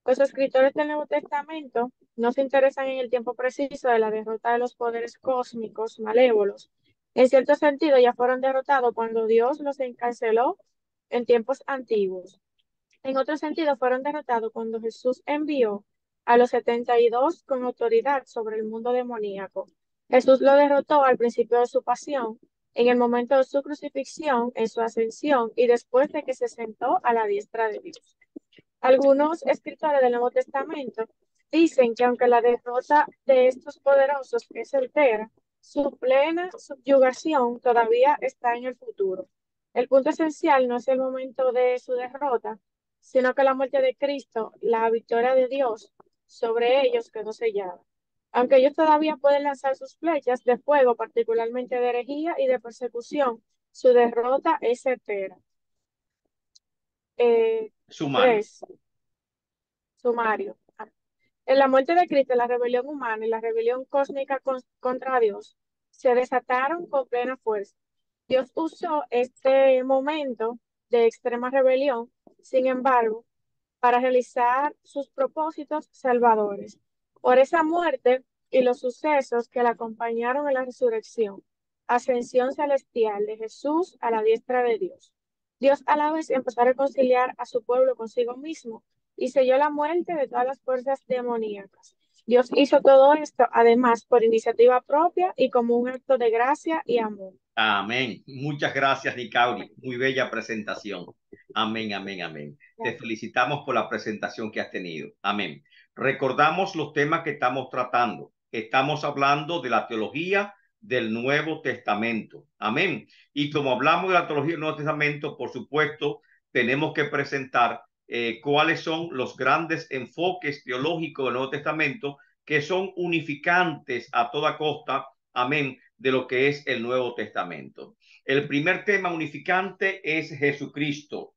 Los escritores del Nuevo Testamento no se interesan en el tiempo preciso de la derrota de los poderes cósmicos malévolos. En cierto sentido, ya fueron derrotados cuando Dios los encarceló en tiempos antiguos. En otro sentido, fueron derrotados cuando Jesús envió a los 72 con autoridad sobre el mundo demoníaco. Jesús lo derrotó al principio de su pasión, en el momento de su crucifixión, en su ascensión y después de que se sentó a la diestra de Dios. Algunos escritores del Nuevo Testamento dicen que aunque la derrota de estos poderosos es certera, su plena subyugación todavía está en el futuro. El punto esencial no es el momento de su derrota, sino que la muerte de Cristo, la victoria de Dios sobre ellos quedó sellada. Aunque ellos todavía pueden lanzar sus flechas de fuego, particularmente de herejía y de persecución, su derrota es certera. Sumario. 3. Sumario. En la muerte de Cristo, la rebelión humana y la rebelión cósmica contra Dios se desataron con plena fuerza. Dios usó este momento de extrema rebelión, sin embargo, para realizar sus propósitos salvadores. Por esa muerte y los sucesos que la acompañaron en la resurrección, ascensión celestial de Jesús a la diestra de Dios. Dios a la vez empezó a reconciliar a su pueblo consigo mismo y selló la muerte de todas las fuerzas demoníacas. Dios hizo todo esto, además, por iniciativa propia y como un acto de gracia y amor. Amén. Muchas gracias, Nicauri. Muy bella presentación. Amén, amén, amén. Te felicitamos por la presentación que has tenido. Amén. Recordamos los temas que estamos tratando. Estamos hablando de la teología del Nuevo Testamento. Amén. Y como hablamos de la teología del Nuevo Testamento, por supuesto, tenemos que presentar cuáles son los grandes enfoques teológicos del Nuevo Testamento que son unificantes a toda costa. Amén, de lo que es el Nuevo Testamento. El primer tema unificante es Jesucristo.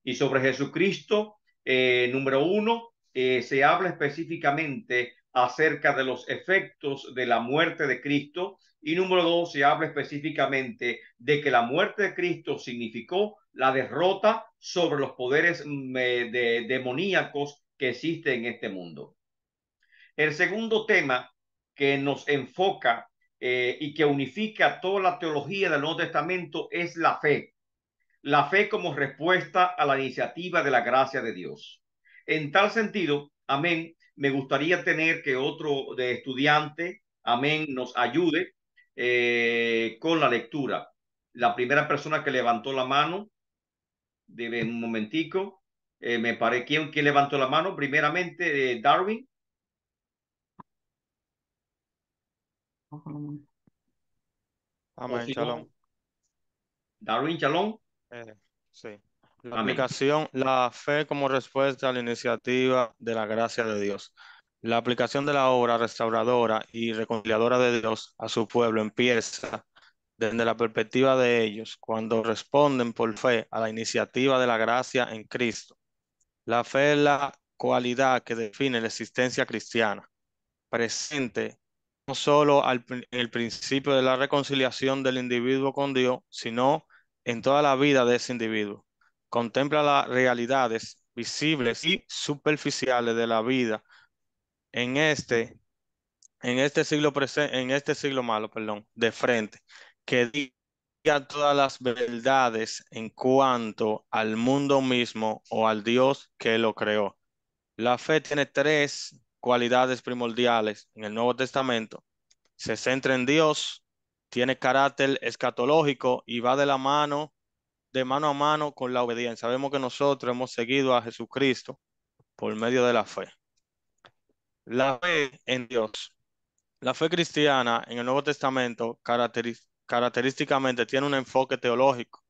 Y sobre Jesucristo, número uno, se habla específicamente acerca de los efectos de la muerte de Cristo. Y número dos, se habla específicamente de que la muerte de Cristo significó la derrota sobre los poderes demoníacos que existen en este mundo. El segundo tema que nos enfoca y que unifica toda la teología del Nuevo Testamento es la fe. La fe como respuesta a la iniciativa de la gracia de Dios. En tal sentido, amén, me gustaría tener que otro de estudiante, amén, nos ayude con la lectura. La primera persona que levantó la mano, debe un momentico, me parece, ¿quién levantó la mano? Primeramente, Darwin. O Amén, si shalom. no, Darwin Chalón. Eh, sí. La Amén. aplicación, la fe como respuesta a la iniciativa de la gracia de Dios. La aplicación de la obra restauradora y reconciliadora de Dios a su pueblo empieza desde la perspectiva de ellos cuando responden por fe a la iniciativa de la gracia en Cristo. La fe es la cualidad que define la existencia cristiana, presente no solo en el principio de la reconciliación del individuo con Dios, sino en toda la vida de ese individuo. Contempla las realidades visibles y superficiales de la vida en este siglo en este siglo malo, perdón, de frente, que diga todas las verdades en cuanto al mundo mismo o al Dios que lo creó. La fe tiene tres cualidades primordiales en el Nuevo Testamento. Se centra en Dios, tiene carácter escatológico y va de mano a mano con la obediencia. Sabemos que nosotros hemos seguido a Jesucristo por medio de la fe. La fe en Dios. La fe cristiana en el Nuevo Testamento característicamente tiene un enfoque teológico.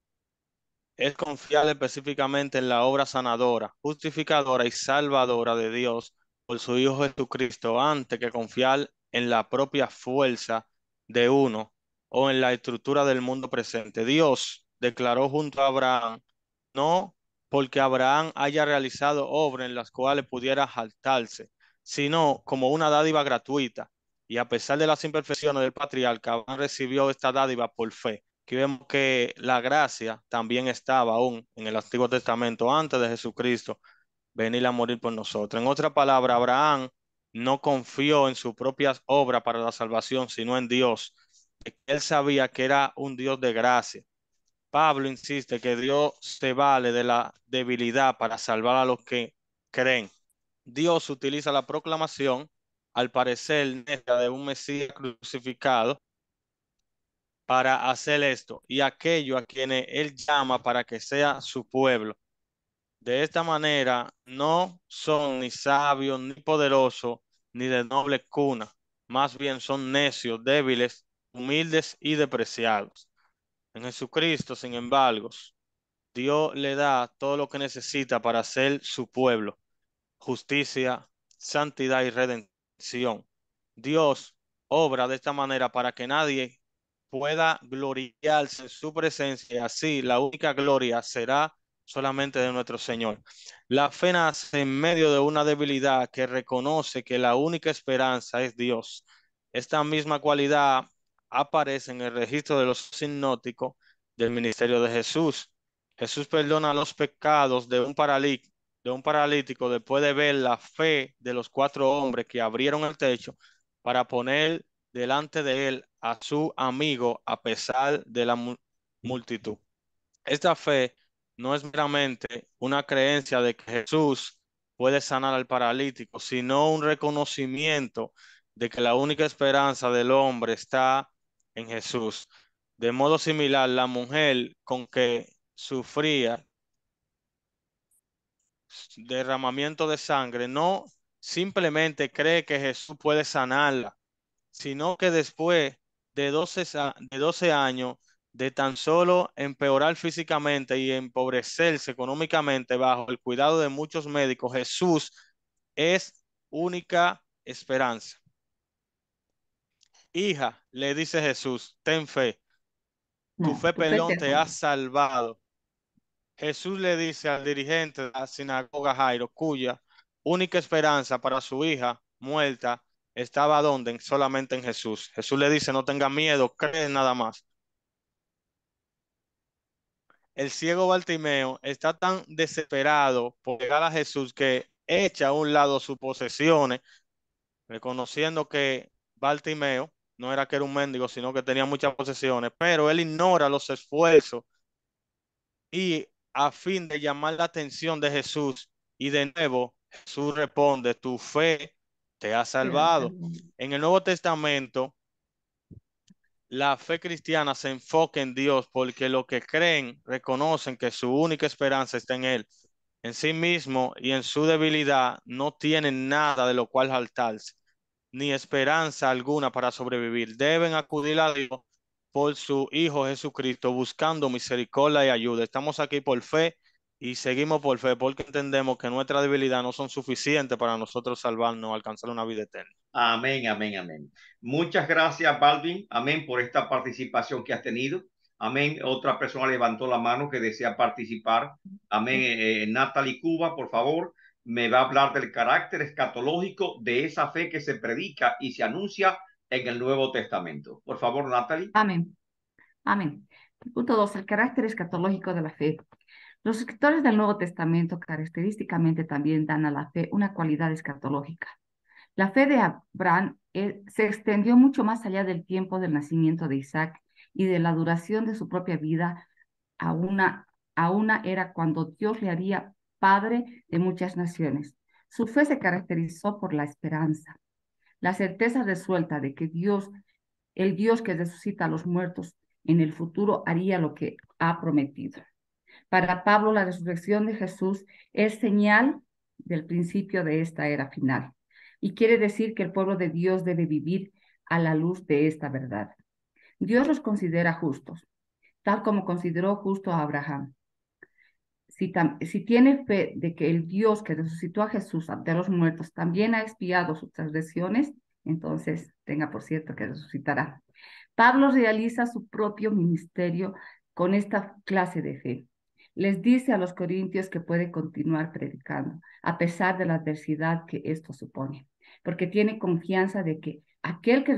Es confiar específicamente en la obra sanadora, justificadora y salvadora de Dios por su Hijo Jesucristo antes que confiar en la propia fuerza de uno o en la estructura del mundo presente. Dios declaró junto a Abraham, no porque Abraham haya realizado obras en las cuales pudiera jactarse, sino como una dádiva gratuita. Y a pesar de las imperfecciones del patriarca, Abraham recibió esta dádiva por fe. Aquí vemos que la gracia también estaba aún en el Antiguo Testamento antes de Jesucristo venir a morir por nosotros. En otra palabra, Abraham no confió en sus propias obras para la salvación, sino en Dios. Él sabía que era un Dios de gracia. Pablo insiste que Dios se vale de la debilidad para salvar a los que creen. Dios utiliza la proclamación, al parecer, necia de un Mesías crucificado para hacer esto y aquello a quienes Él llama para que sea su pueblo. De esta manera no son ni sabios, ni poderosos, ni de noble cuna. Más bien son necios, débiles, humildes y despreciados. En Jesucristo, sin embargo, Dios le da todo lo que necesita para ser su pueblo: justicia, santidad y redención. Dios obra de esta manera para que nadie pueda gloriarse en su presencia, y así la única gloria será solamente de nuestro Señor. La fe nace en medio de una debilidad que reconoce que la única esperanza es Dios. Esta misma cualidad aparece en el registro de los sinópticos del ministerio de Jesús. Jesús perdona los pecados de un paralítico de un paralítico después de ver la fe de los 4 hombres que abrieron el techo para poner delante de él a su amigo a pesar de la multitud. Esta fe no es meramente una creencia de que Jesús puede sanar al paralítico, sino un reconocimiento de que la única esperanza del hombre está en Jesús. De modo similar, la mujer con que sufría derramamiento de sangre no simplemente cree que Jesús puede sanarla, sino que después de 12 años de tan solo empeorar físicamente y empobrecerse económicamente bajo el cuidado de muchos médicos, Jesús es única esperanza. Hija, le dice Jesús, ten fe, tu No, fe, tu fe perdón, te te ha salva. salvado. Jesús le dice al dirigente de la sinagoga Jairo, cuya única esperanza para su hija muerta estaba donde, solamente en Jesús. Jesús le dice, no tenga miedo, cree nada más. El ciego Bartimeo está tan desesperado por llegar a Jesús que echa a un lado sus posesiones, reconociendo que Bartimeo no era que era un mendigo, sino que tenía muchas posesiones, pero él ignora los esfuerzos y a fin de llamar la atención de Jesús, y de nuevo Jesús responde, tu fe te ha Te ha salvado. salvado. En el Nuevo Testamento, la fe cristiana se enfoca en Dios porque los que creen reconocen que su única esperanza está en Él. En sí mismo y en su debilidad no tienen nada de lo cual jaltarse, ni esperanza alguna para sobrevivir. Deben acudir a Dios por su Hijo Jesucristo, buscando misericordia y ayuda. Estamos aquí por fe y seguimos por fe porque entendemos que nuestra debilidad no son suficientes para nosotros salvarnos, alcanzar una vida eterna. Amén, amén, amén. Muchas gracias, Balvin. Amén, por esta participación que has tenido. Amén. Otra persona levantó la mano que desea participar. Amén. Natalie Cuba, por favor, me va a hablar del carácter escatológico de esa fe que se predica y se anuncia en el Nuevo Testamento. Por favor, Natalie. Amén. Amén. Punto 2. El carácter escatológico de la fe. Los escritores del Nuevo Testamento característicamente también dan a la fe una cualidad escatológica. La fe de Abraham se extendió mucho más allá del tiempo del nacimiento de Isaac y de la duración de su propia vida a una era cuando Dios le haría padre de muchas naciones. Su fe se caracterizó por la esperanza, la certeza resuelta de que Dios, el Dios que resucita a los muertos, en el futuro haría lo que ha prometido. Para Pablo, la resurrección de Jesús es señal del principio de esta era final y quiere decir que el pueblo de Dios debe vivir a la luz de esta verdad. Dios los considera justos, tal como consideró justo a Abraham. Si tiene fe de que el Dios que resucitó a Jesús de los muertos también ha expiado sus transgresiones, entonces tenga por cierto que resucitará. Pablo realiza su propio ministerio con esta clase de fe. Les dice a los corintios que puede continuar predicando, a pesar de la adversidad que esto supone, porque tiene confianza de que aquel que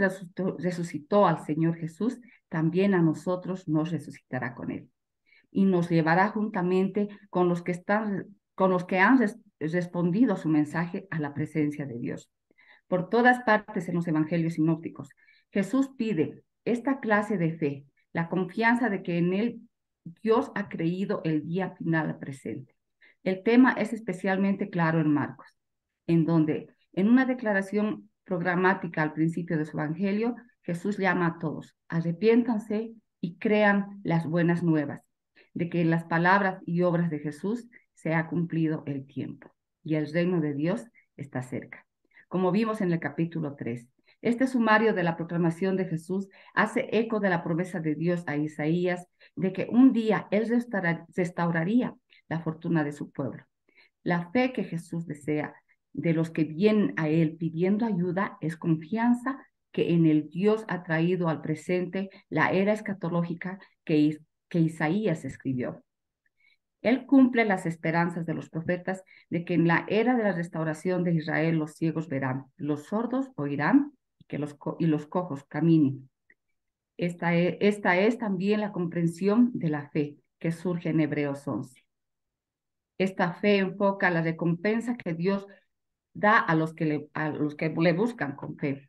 resucitó al Señor Jesús, también a nosotros nos resucitará con él y nos llevará juntamente con los que han respondido a su mensaje a la presencia de Dios. Por todas partes en los evangelios sinópticos, Jesús pide esta clase de fe, la confianza de que en él Dios ha creído el día final presente. El tema es especialmente claro en Marcos, en donde en una declaración programática al principio de su evangelio, Jesús llama a todos, arrepiéntanse y crean las buenas nuevas, de que en las palabras y obras de Jesús se ha cumplido el tiempo y el reino de Dios está cerca. Como vimos en el capítulo 3, este sumario de la proclamación de Jesús hace eco de la promesa de Dios a Isaías de que un día Él restauraría la fortuna de su pueblo. La fe que Jesús desea de los que vienen a Él pidiendo ayuda es confianza que en el Dios ha traído al presente la era escatológica que Isaías escribió. Él cumple las esperanzas de los profetas de que en la era de la restauración de Israel los ciegos verán, los sordos oirán y los cojos caminen. Esta es también la comprensión de la fe que surge en Hebreos 11. Esta fe enfoca la recompensa que Dios da a los que le buscan con fe.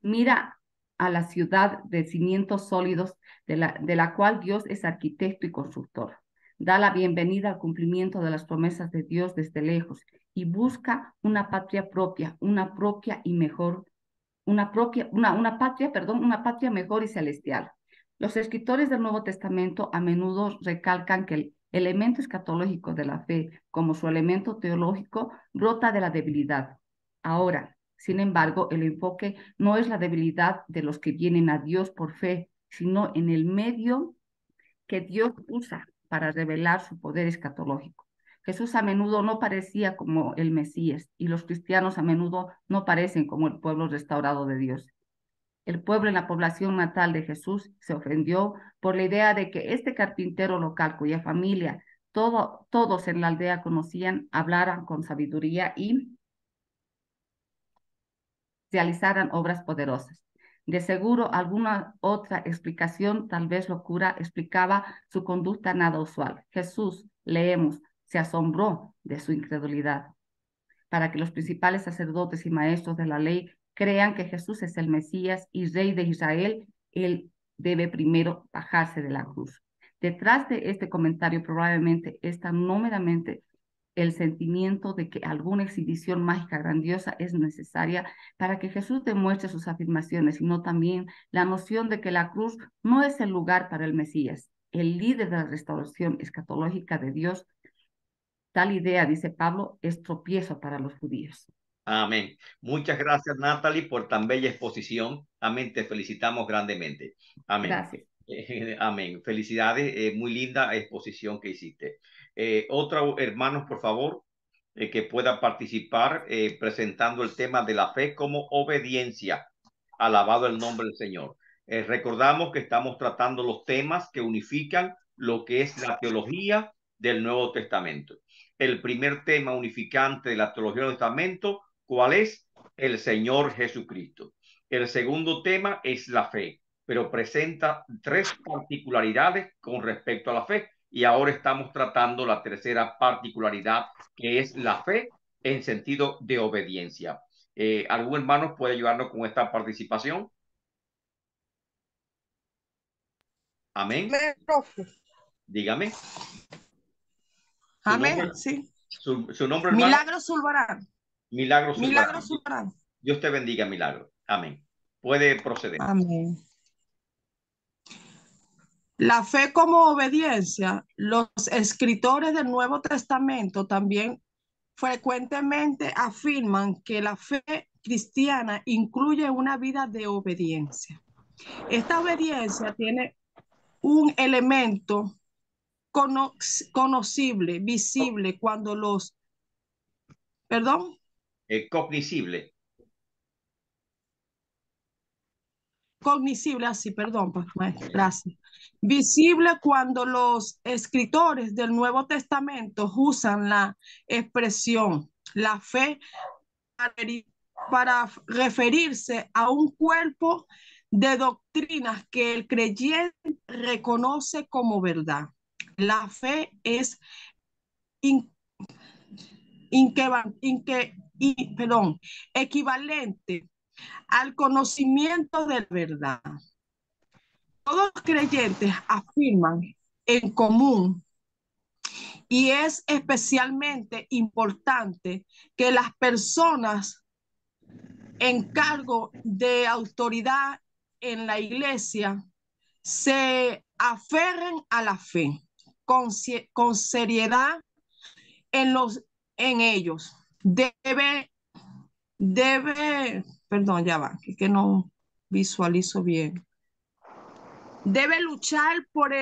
Mira a la ciudad de cimientos sólidos de la cual Dios es arquitecto y constructor. Da la bienvenida al cumplimiento de las promesas de Dios desde lejos y busca una patria propia, una patria mejor y celestial. Los escritores del Nuevo Testamento a menudo recalcan que el elemento escatológico de la fe, como su elemento teológico, brota de la debilidad. Ahora, sin embargo, el enfoque no es la debilidad de los que vienen a Dios por fe, sino en el medio que Dios usa para revelar su poder escatológico. Jesús a menudo no parecía como el Mesías y los cristianos a menudo no parecen como el pueblo restaurado de Dios. El pueblo en la población natal de Jesús se ofendió por la idea de que este carpintero local, cuya familia todos en la aldea conocían, hablaran con sabiduría y realizaran obras poderosas. De seguro, alguna otra explicación, tal vez locura, explicaba su conducta nada usual. Jesús, leemos, se asombró de su incredulidad. Para que los principales sacerdotes y maestros de la ley crean que Jesús es el Mesías y Rey de Israel, él debe primero bajarse de la cruz. Detrás de este comentario probablemente está no meramente el sentimiento de que alguna exhibición mágica grandiosa es necesaria para que Jesús demuestre sus afirmaciones, sino también la noción de que la cruz no es el lugar para el Mesías, el líder de la restauración escatológica de Dios. Tal idea, dice Pablo, es tropiezo para los judíos. Amén. Muchas gracias, Natalie, por tan bella exposición. Amén. Te felicitamos grandemente. Amén. Gracias. Amén. Felicidades. Muy linda exposición que hiciste. Otro, hermanos, por favor, que pueda participar presentando el tema de la fe como obediencia. Alabado el nombre del Señor. Recordamos que estamos tratando los temas que unifican lo que es la teología del Nuevo Testamento. El primer tema unificante de la teología del Testamento, ¿cuál es? El Señor Jesucristo. El segundo tema es la fe, pero presenta tres particularidades con respecto a la fe. Y ahora estamos tratando la tercera particularidad, que es la fe en sentido de obediencia. ¿Algún hermano puede ayudarnos con esta participación? Amén. Dígame. Amén, nombre, sí. su nombre, hermano. Milagro Zulbarán. Milagro Zulbarán. Milagro Zulbarán. Dios te bendiga, Milagro. Amén. Puede proceder. Amén. La fe como obediencia, los escritores del Nuevo Testamento también frecuentemente afirman que la fe cristiana incluye una vida de obediencia. Esta obediencia tiene un elemento conocible, visible, cuando los, perdón, Cognoscible. Cognoscible, así, perdón, gracias. Visible cuando los escritores del Nuevo Testamento usan la expresión, la fe, para referirse a un cuerpo de doctrinas que el creyente reconoce como verdad. La fe es equivalente al conocimiento de la verdad. Todos los creyentes afirman en común, y es especialmente importante que las personas en cargo de autoridad en la iglesia se aferren a la fe con seriedad en ellos. Perdón, ya va, que no visualizo bien. Debe luchar por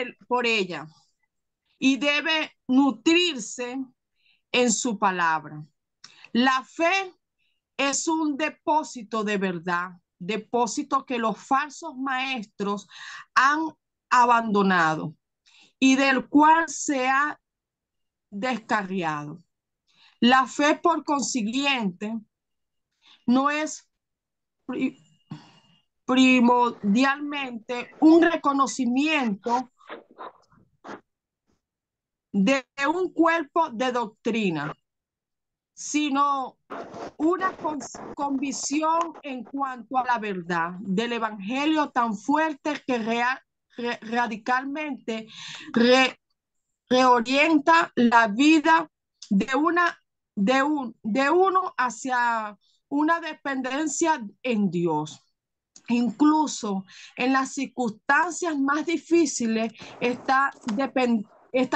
ella y debe nutrirse en su palabra. La fe es un depósito de verdad, depósito que los falsos maestros han abandonado y del cual se ha descarriado. La fe, por consiguiente, no es primordialmente un reconocimiento de un cuerpo de doctrina, sino una convicción en cuanto a la verdad del evangelio tan fuerte que radicalmente reorienta la vida de uno hacia una dependencia en Dios. Incluso en las circunstancias más difíciles, esta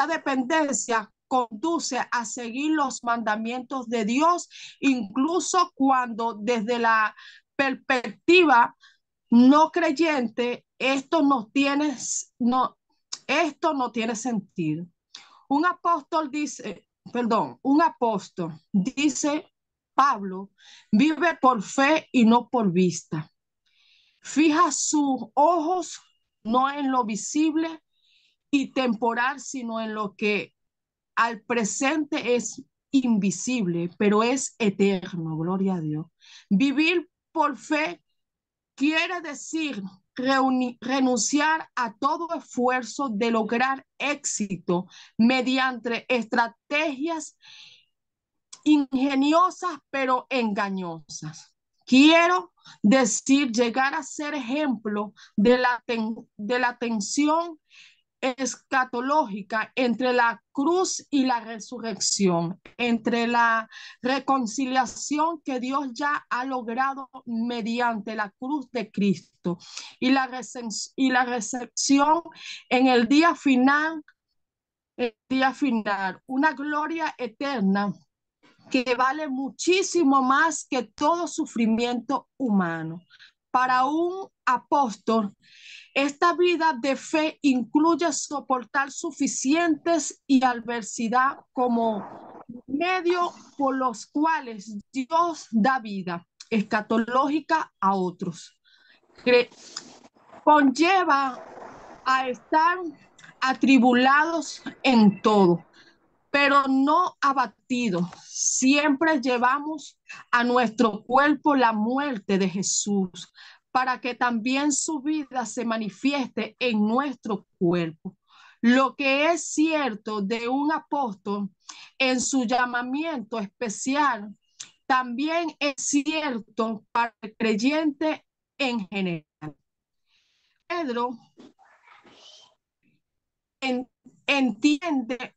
dependencia conduce a seguir los mandamientos de Dios, incluso cuando desde la perspectiva no creyente esto no tiene sentido. Un apóstol dice, Pablo, vive por fe y no por vista. Fija sus ojos no en lo visible y temporal, sino en lo que al presente es invisible, pero es eterno. Gloria a Dios. Vivir por fe quiere decir renunciar a todo esfuerzo de lograr éxito mediante estrategias ingeniosas pero engañosas. Quiero decir, llegar a ser ejemplo de la tensión escatológica entre la cruz y la resurrección, entre la reconciliación que Dios ya ha logrado mediante la cruz de Cristo y la recepción en el día final, una gloria eterna que vale muchísimo más que todo sufrimiento humano. Para un apóstol, esta vida de fe incluye soportar suficientes y adversidad como medio por los cuales Dios da vida escatológica a otros. Conlleva a estar atribulados en todo, pero no abatidos. Siempre llevamos a nuestro cuerpo la muerte de Jesús, para que también su vida se manifieste en nuestro cuerpo. Lo que es cierto de un apóstol en su llamamiento especial, también es cierto para el creyente en general. Pedro entiende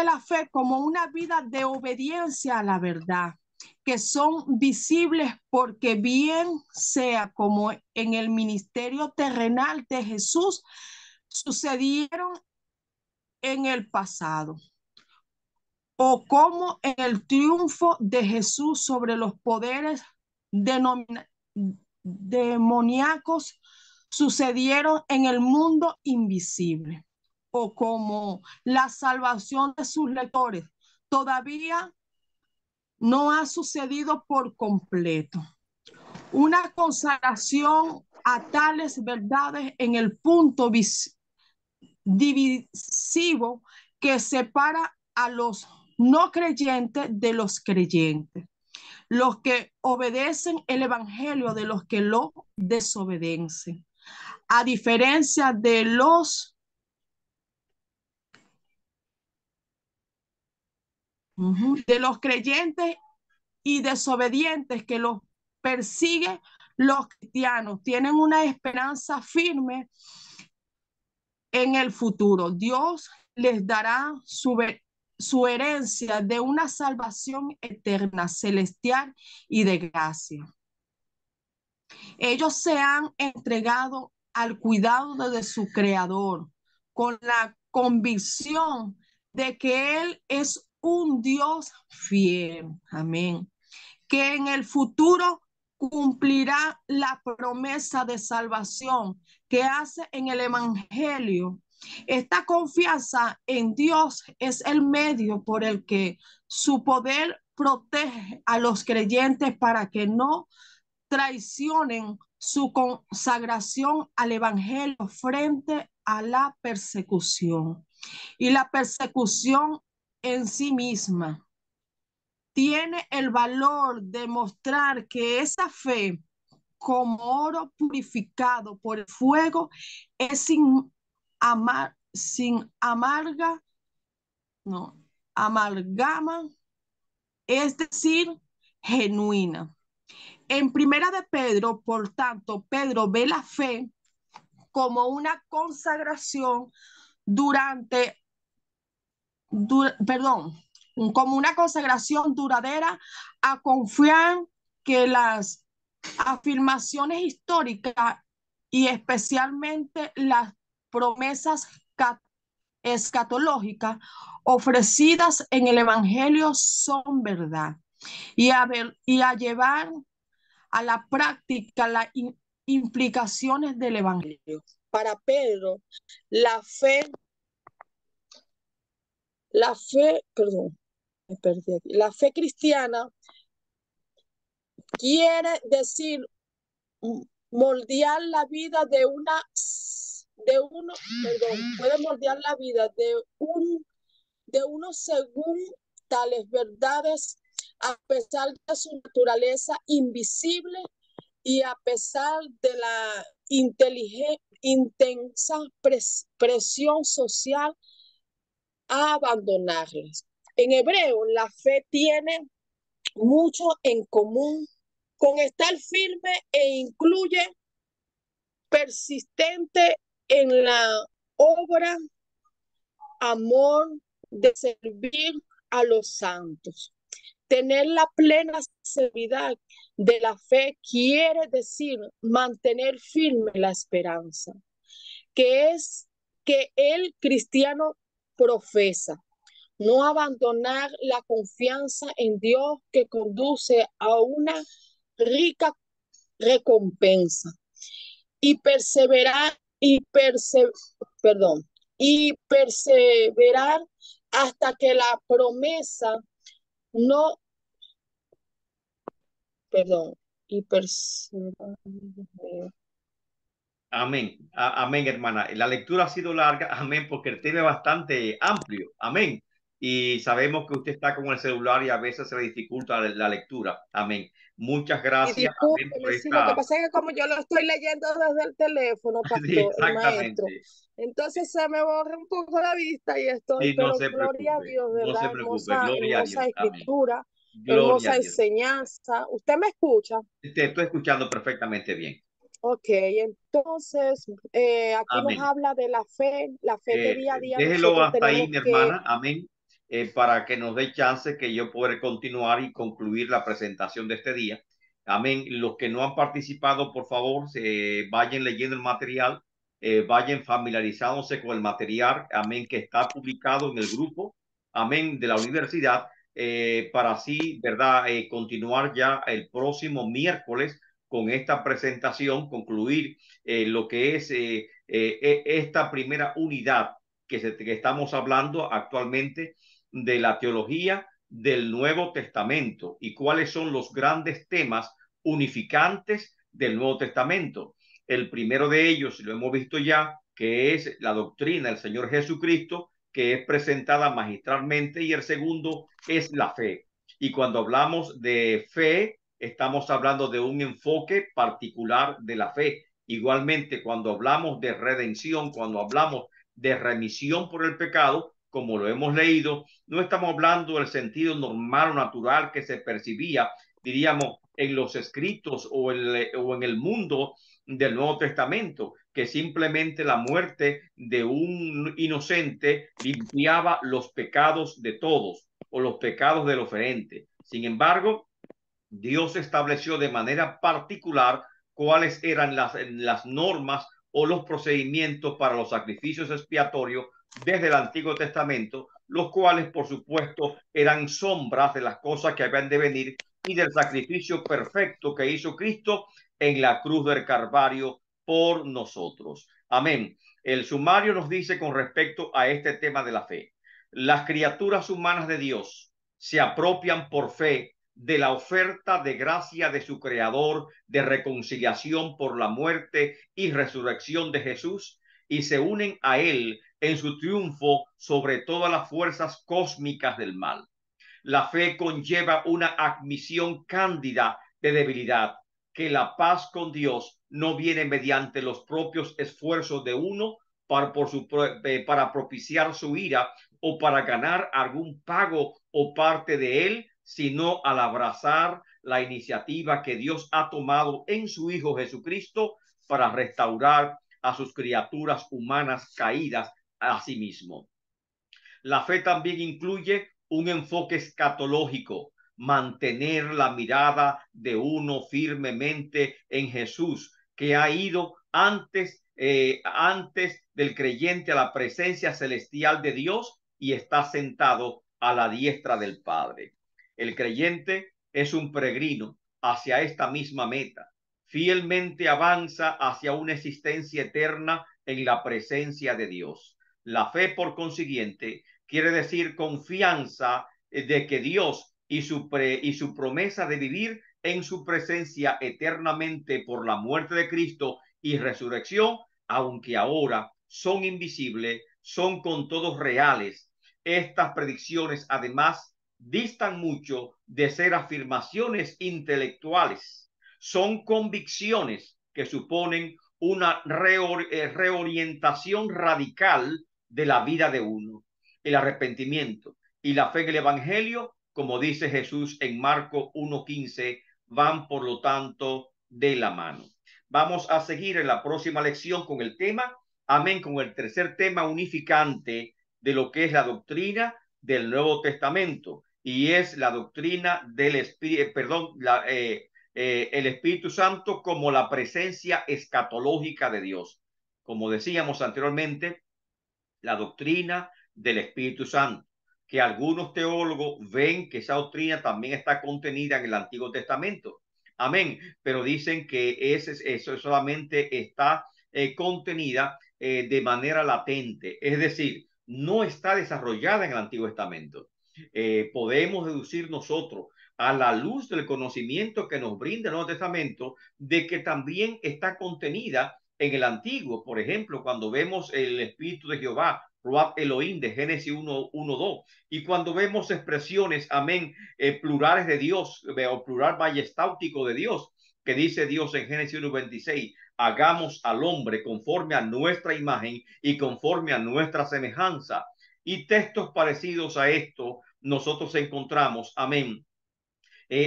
la fe como una vida de obediencia a la verdad, que son visibles porque bien sea como en el ministerio terrenal de Jesús sucedieron en el pasado, o como en el triunfo de Jesús sobre los poderes demoníacos sucedieron en el mundo invisible, o como la salvación de sus lectores todavía no ha sucedido por completo. Una consagración a tales verdades en el punto divisivo que separa a los no creyentes de los creyentes, los que obedecen el evangelio de los que lo desobedecen, a diferencia de los creyentes y desobedientes que los persiguen. Los cristianos tienen una esperanza firme en el futuro. Dios les dará su herencia de una salvación eterna, celestial y de gracia. Ellos se han entregado al cuidado de su Creador con la convicción de que Él es un Dios fiel. Amén. Que en el futuro cumplirá la promesa de salvación que hace en el Evangelio. Esta confianza en Dios es el medio por el que su poder protege a los creyentes para que no traicionen su consagración al Evangelio frente a la persecución. Y la persecución en sí misma tiene el valor de mostrar que esa fe, como oro purificado por el fuego, es sin amarga no, amalgama, es decir, genuina. En Primera de Pedro, por tanto, Pedro ve la fe como una consagración durante, como una consagración duradera a confiar que las afirmaciones históricas y especialmente las promesas escatológicas ofrecidas en el Evangelio son verdad y a llevar a la práctica las implicaciones del Evangelio. Para Pedro, perdón, me perdí aquí. La fe cristiana quiere decir moldear la vida puede moldear la vida de uno según tales verdades, a pesar de su naturaleza invisible y a pesar de la intensa presión social a abandonarlas. En hebreo, la fe tiene mucho en común con estar firme e incluye persistente en la obra, amor de servir a los santos. Tener la plena seguridad de la fe quiere decir mantener firme la esperanza, que es que el cristiano profesa. No abandonar la confianza en Dios que conduce a una rica recompensa y perseverar y perseverar hasta que la promesa no, perdón, y perseverar. Amén. Amén, hermana. La lectura ha sido larga, amén, porque el tema es bastante amplio. Amén. Y sabemos que usted está con el celular y a veces se le dificulta la lectura. Amén. Muchas Y gracias, amén, por discúlpeme, sí, lo que esta. pasa es que como yo lo estoy leyendo desde el teléfono, Sí, pastor, el maestro, exactamente. entonces se me borra un poco la vista y estoy, Sí, no pero se gloria a preocupe. Dios, No se ¿verdad? preocupe. Hermosa, Gloria a hermosa Dios. Amén. escritura, Gloria a hermosa Dios. enseñanza. ¿Usted me escucha? Te estoy escuchando perfectamente bien. Ok, entonces aquí nos Amén. habla de la fe que día a día Déjelo nosotros hasta ahí, tenemos mi que. hermana. Amén. Para que nos dé chance que yo pueda continuar y concluir la presentación de este día. Amén. Los que no han participado, por favor, se vayan leyendo el material, vayan familiarizándose con el material, amén, que está publicado en el grupo, amén, de la universidad, para así, ¿verdad? Continuar ya el próximo miércoles con esta presentación, concluir lo que es esta primera unidad que estamos hablando actualmente de la teología del Nuevo Testamento y cuáles son los grandes temas unificantes del Nuevo Testamento. El primero de ellos, lo hemos visto ya, que es la doctrina del Señor Jesucristo, que es presentada magistralmente, y el segundo es la fe. Y cuando hablamos de fe, estamos hablando de un enfoque particular de la fe. Igualmente, cuando hablamos de redención, cuando hablamos de remisión por el pecado, como lo hemos leído, no estamos hablando del sentido normal o natural que se percibía, diríamos, en los escritos o en el mundo del Nuevo Testamento, que simplemente la muerte de un inocente limpiaba los pecados de todos o los pecados del oferente. Sin embargo, Dios estableció de manera particular cuáles eran las normas o los procedimientos para los sacrificios expiatorios desde el Antiguo Testamento, los cuales, por supuesto, eran sombras de las cosas que habían de venir y del sacrificio perfecto que hizo Cristo en la cruz del Calvario por nosotros. Amén. El sumario nos dice con respecto a este tema de la fe: las criaturas humanas de Dios se apropian por fe de la oferta de gracia de su creador de reconciliación por la muerte y resurrección de Jesús y se unen a él en su triunfo sobre todas las fuerzas cósmicas del mal. La fe conlleva una admisión cándida de debilidad, que la paz con Dios no viene mediante los propios esfuerzos de uno para propiciar su ira o para ganar algún pago o parte de él, sino al abrazar la iniciativa que Dios ha tomado en su Hijo Jesucristo para restaurar a sus criaturas humanas caídas a sí mismo. La fe también incluye un enfoque escatológico, mantener la mirada de uno firmemente en Jesús, que ha ido antes del creyente a la presencia celestial de Dios y está sentado a la diestra del Padre. El creyente es un peregrino hacia esta misma meta. Fielmente avanza hacia una existencia eterna en la presencia de Dios. La fe, por consiguiente, quiere decir confianza de que Dios y su promesa de vivir en su presencia eternamente por la muerte de Cristo y resurrección, aunque ahora son invisibles, son con todos reales. Estas predicciones además distan mucho de ser afirmaciones intelectuales. Son convicciones que suponen una reorientación radical de la vida de uno. El arrepentimiento y la fe en el Evangelio, como dice Jesús en Marcos 1:15, van por lo tanto de la mano. Vamos a seguir en la próxima lección con el tema, amén, con el tercer tema unificante de lo que es la doctrina del Nuevo Testamento, y es la doctrina del Espíritu, el Espíritu Santo como la presencia escatológica de Dios. Como decíamos anteriormente, la doctrina del Espíritu Santo, que algunos teólogos ven que esa doctrina también está contenida en el Antiguo Testamento. Amén. Pero dicen que eso solamente está contenida de manera latente, es decir, no está desarrollada en el Antiguo Testamento. Podemos deducir nosotros, a la luz del conocimiento que nos brinda el Nuevo Testamento, de que también está contenida en el Antiguo. Por ejemplo, cuando vemos el Espíritu de Jehová, Ruach Elohim, de Génesis 1:2, y cuando vemos expresiones, amén, plurales de Dios, o plural majestáutico de Dios, que dice Dios en Génesis 1:26, hagamos al hombre conforme a nuestra imagen y conforme a nuestra semejanza. Y textos parecidos a esto nosotros encontramos, amén,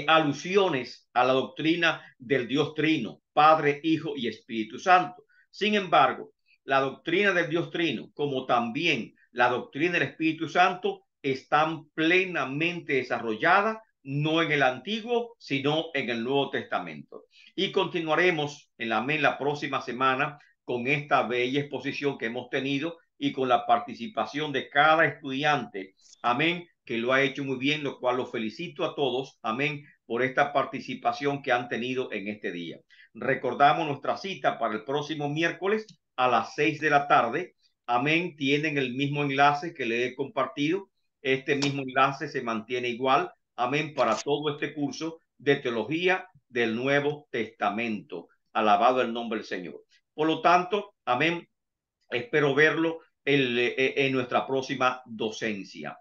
alusiones a la doctrina del Dios Trino, Padre, Hijo y Espíritu Santo. Sin embargo, la doctrina del Dios Trino, como también la doctrina del Espíritu Santo, están plenamente desarrolladas, no en el Antiguo, sino en el Nuevo Testamento. Y continuaremos en la próxima semana con esta bella exposición que hemos tenido y con la participación de cada estudiante, amén, que lo ha hecho muy bien, lo cual los felicito a todos, amén, por esta participación que han tenido en este día. Recordamos nuestra cita para el próximo miércoles a las 6 de la tarde, amén. Tienen el mismo enlace que le he compartido, este mismo enlace se mantiene igual, amén, para todo este curso de teología del Nuevo Testamento. Alabado el nombre del Señor. Por lo tanto, amén, espero verlo en nuestra próxima docencia.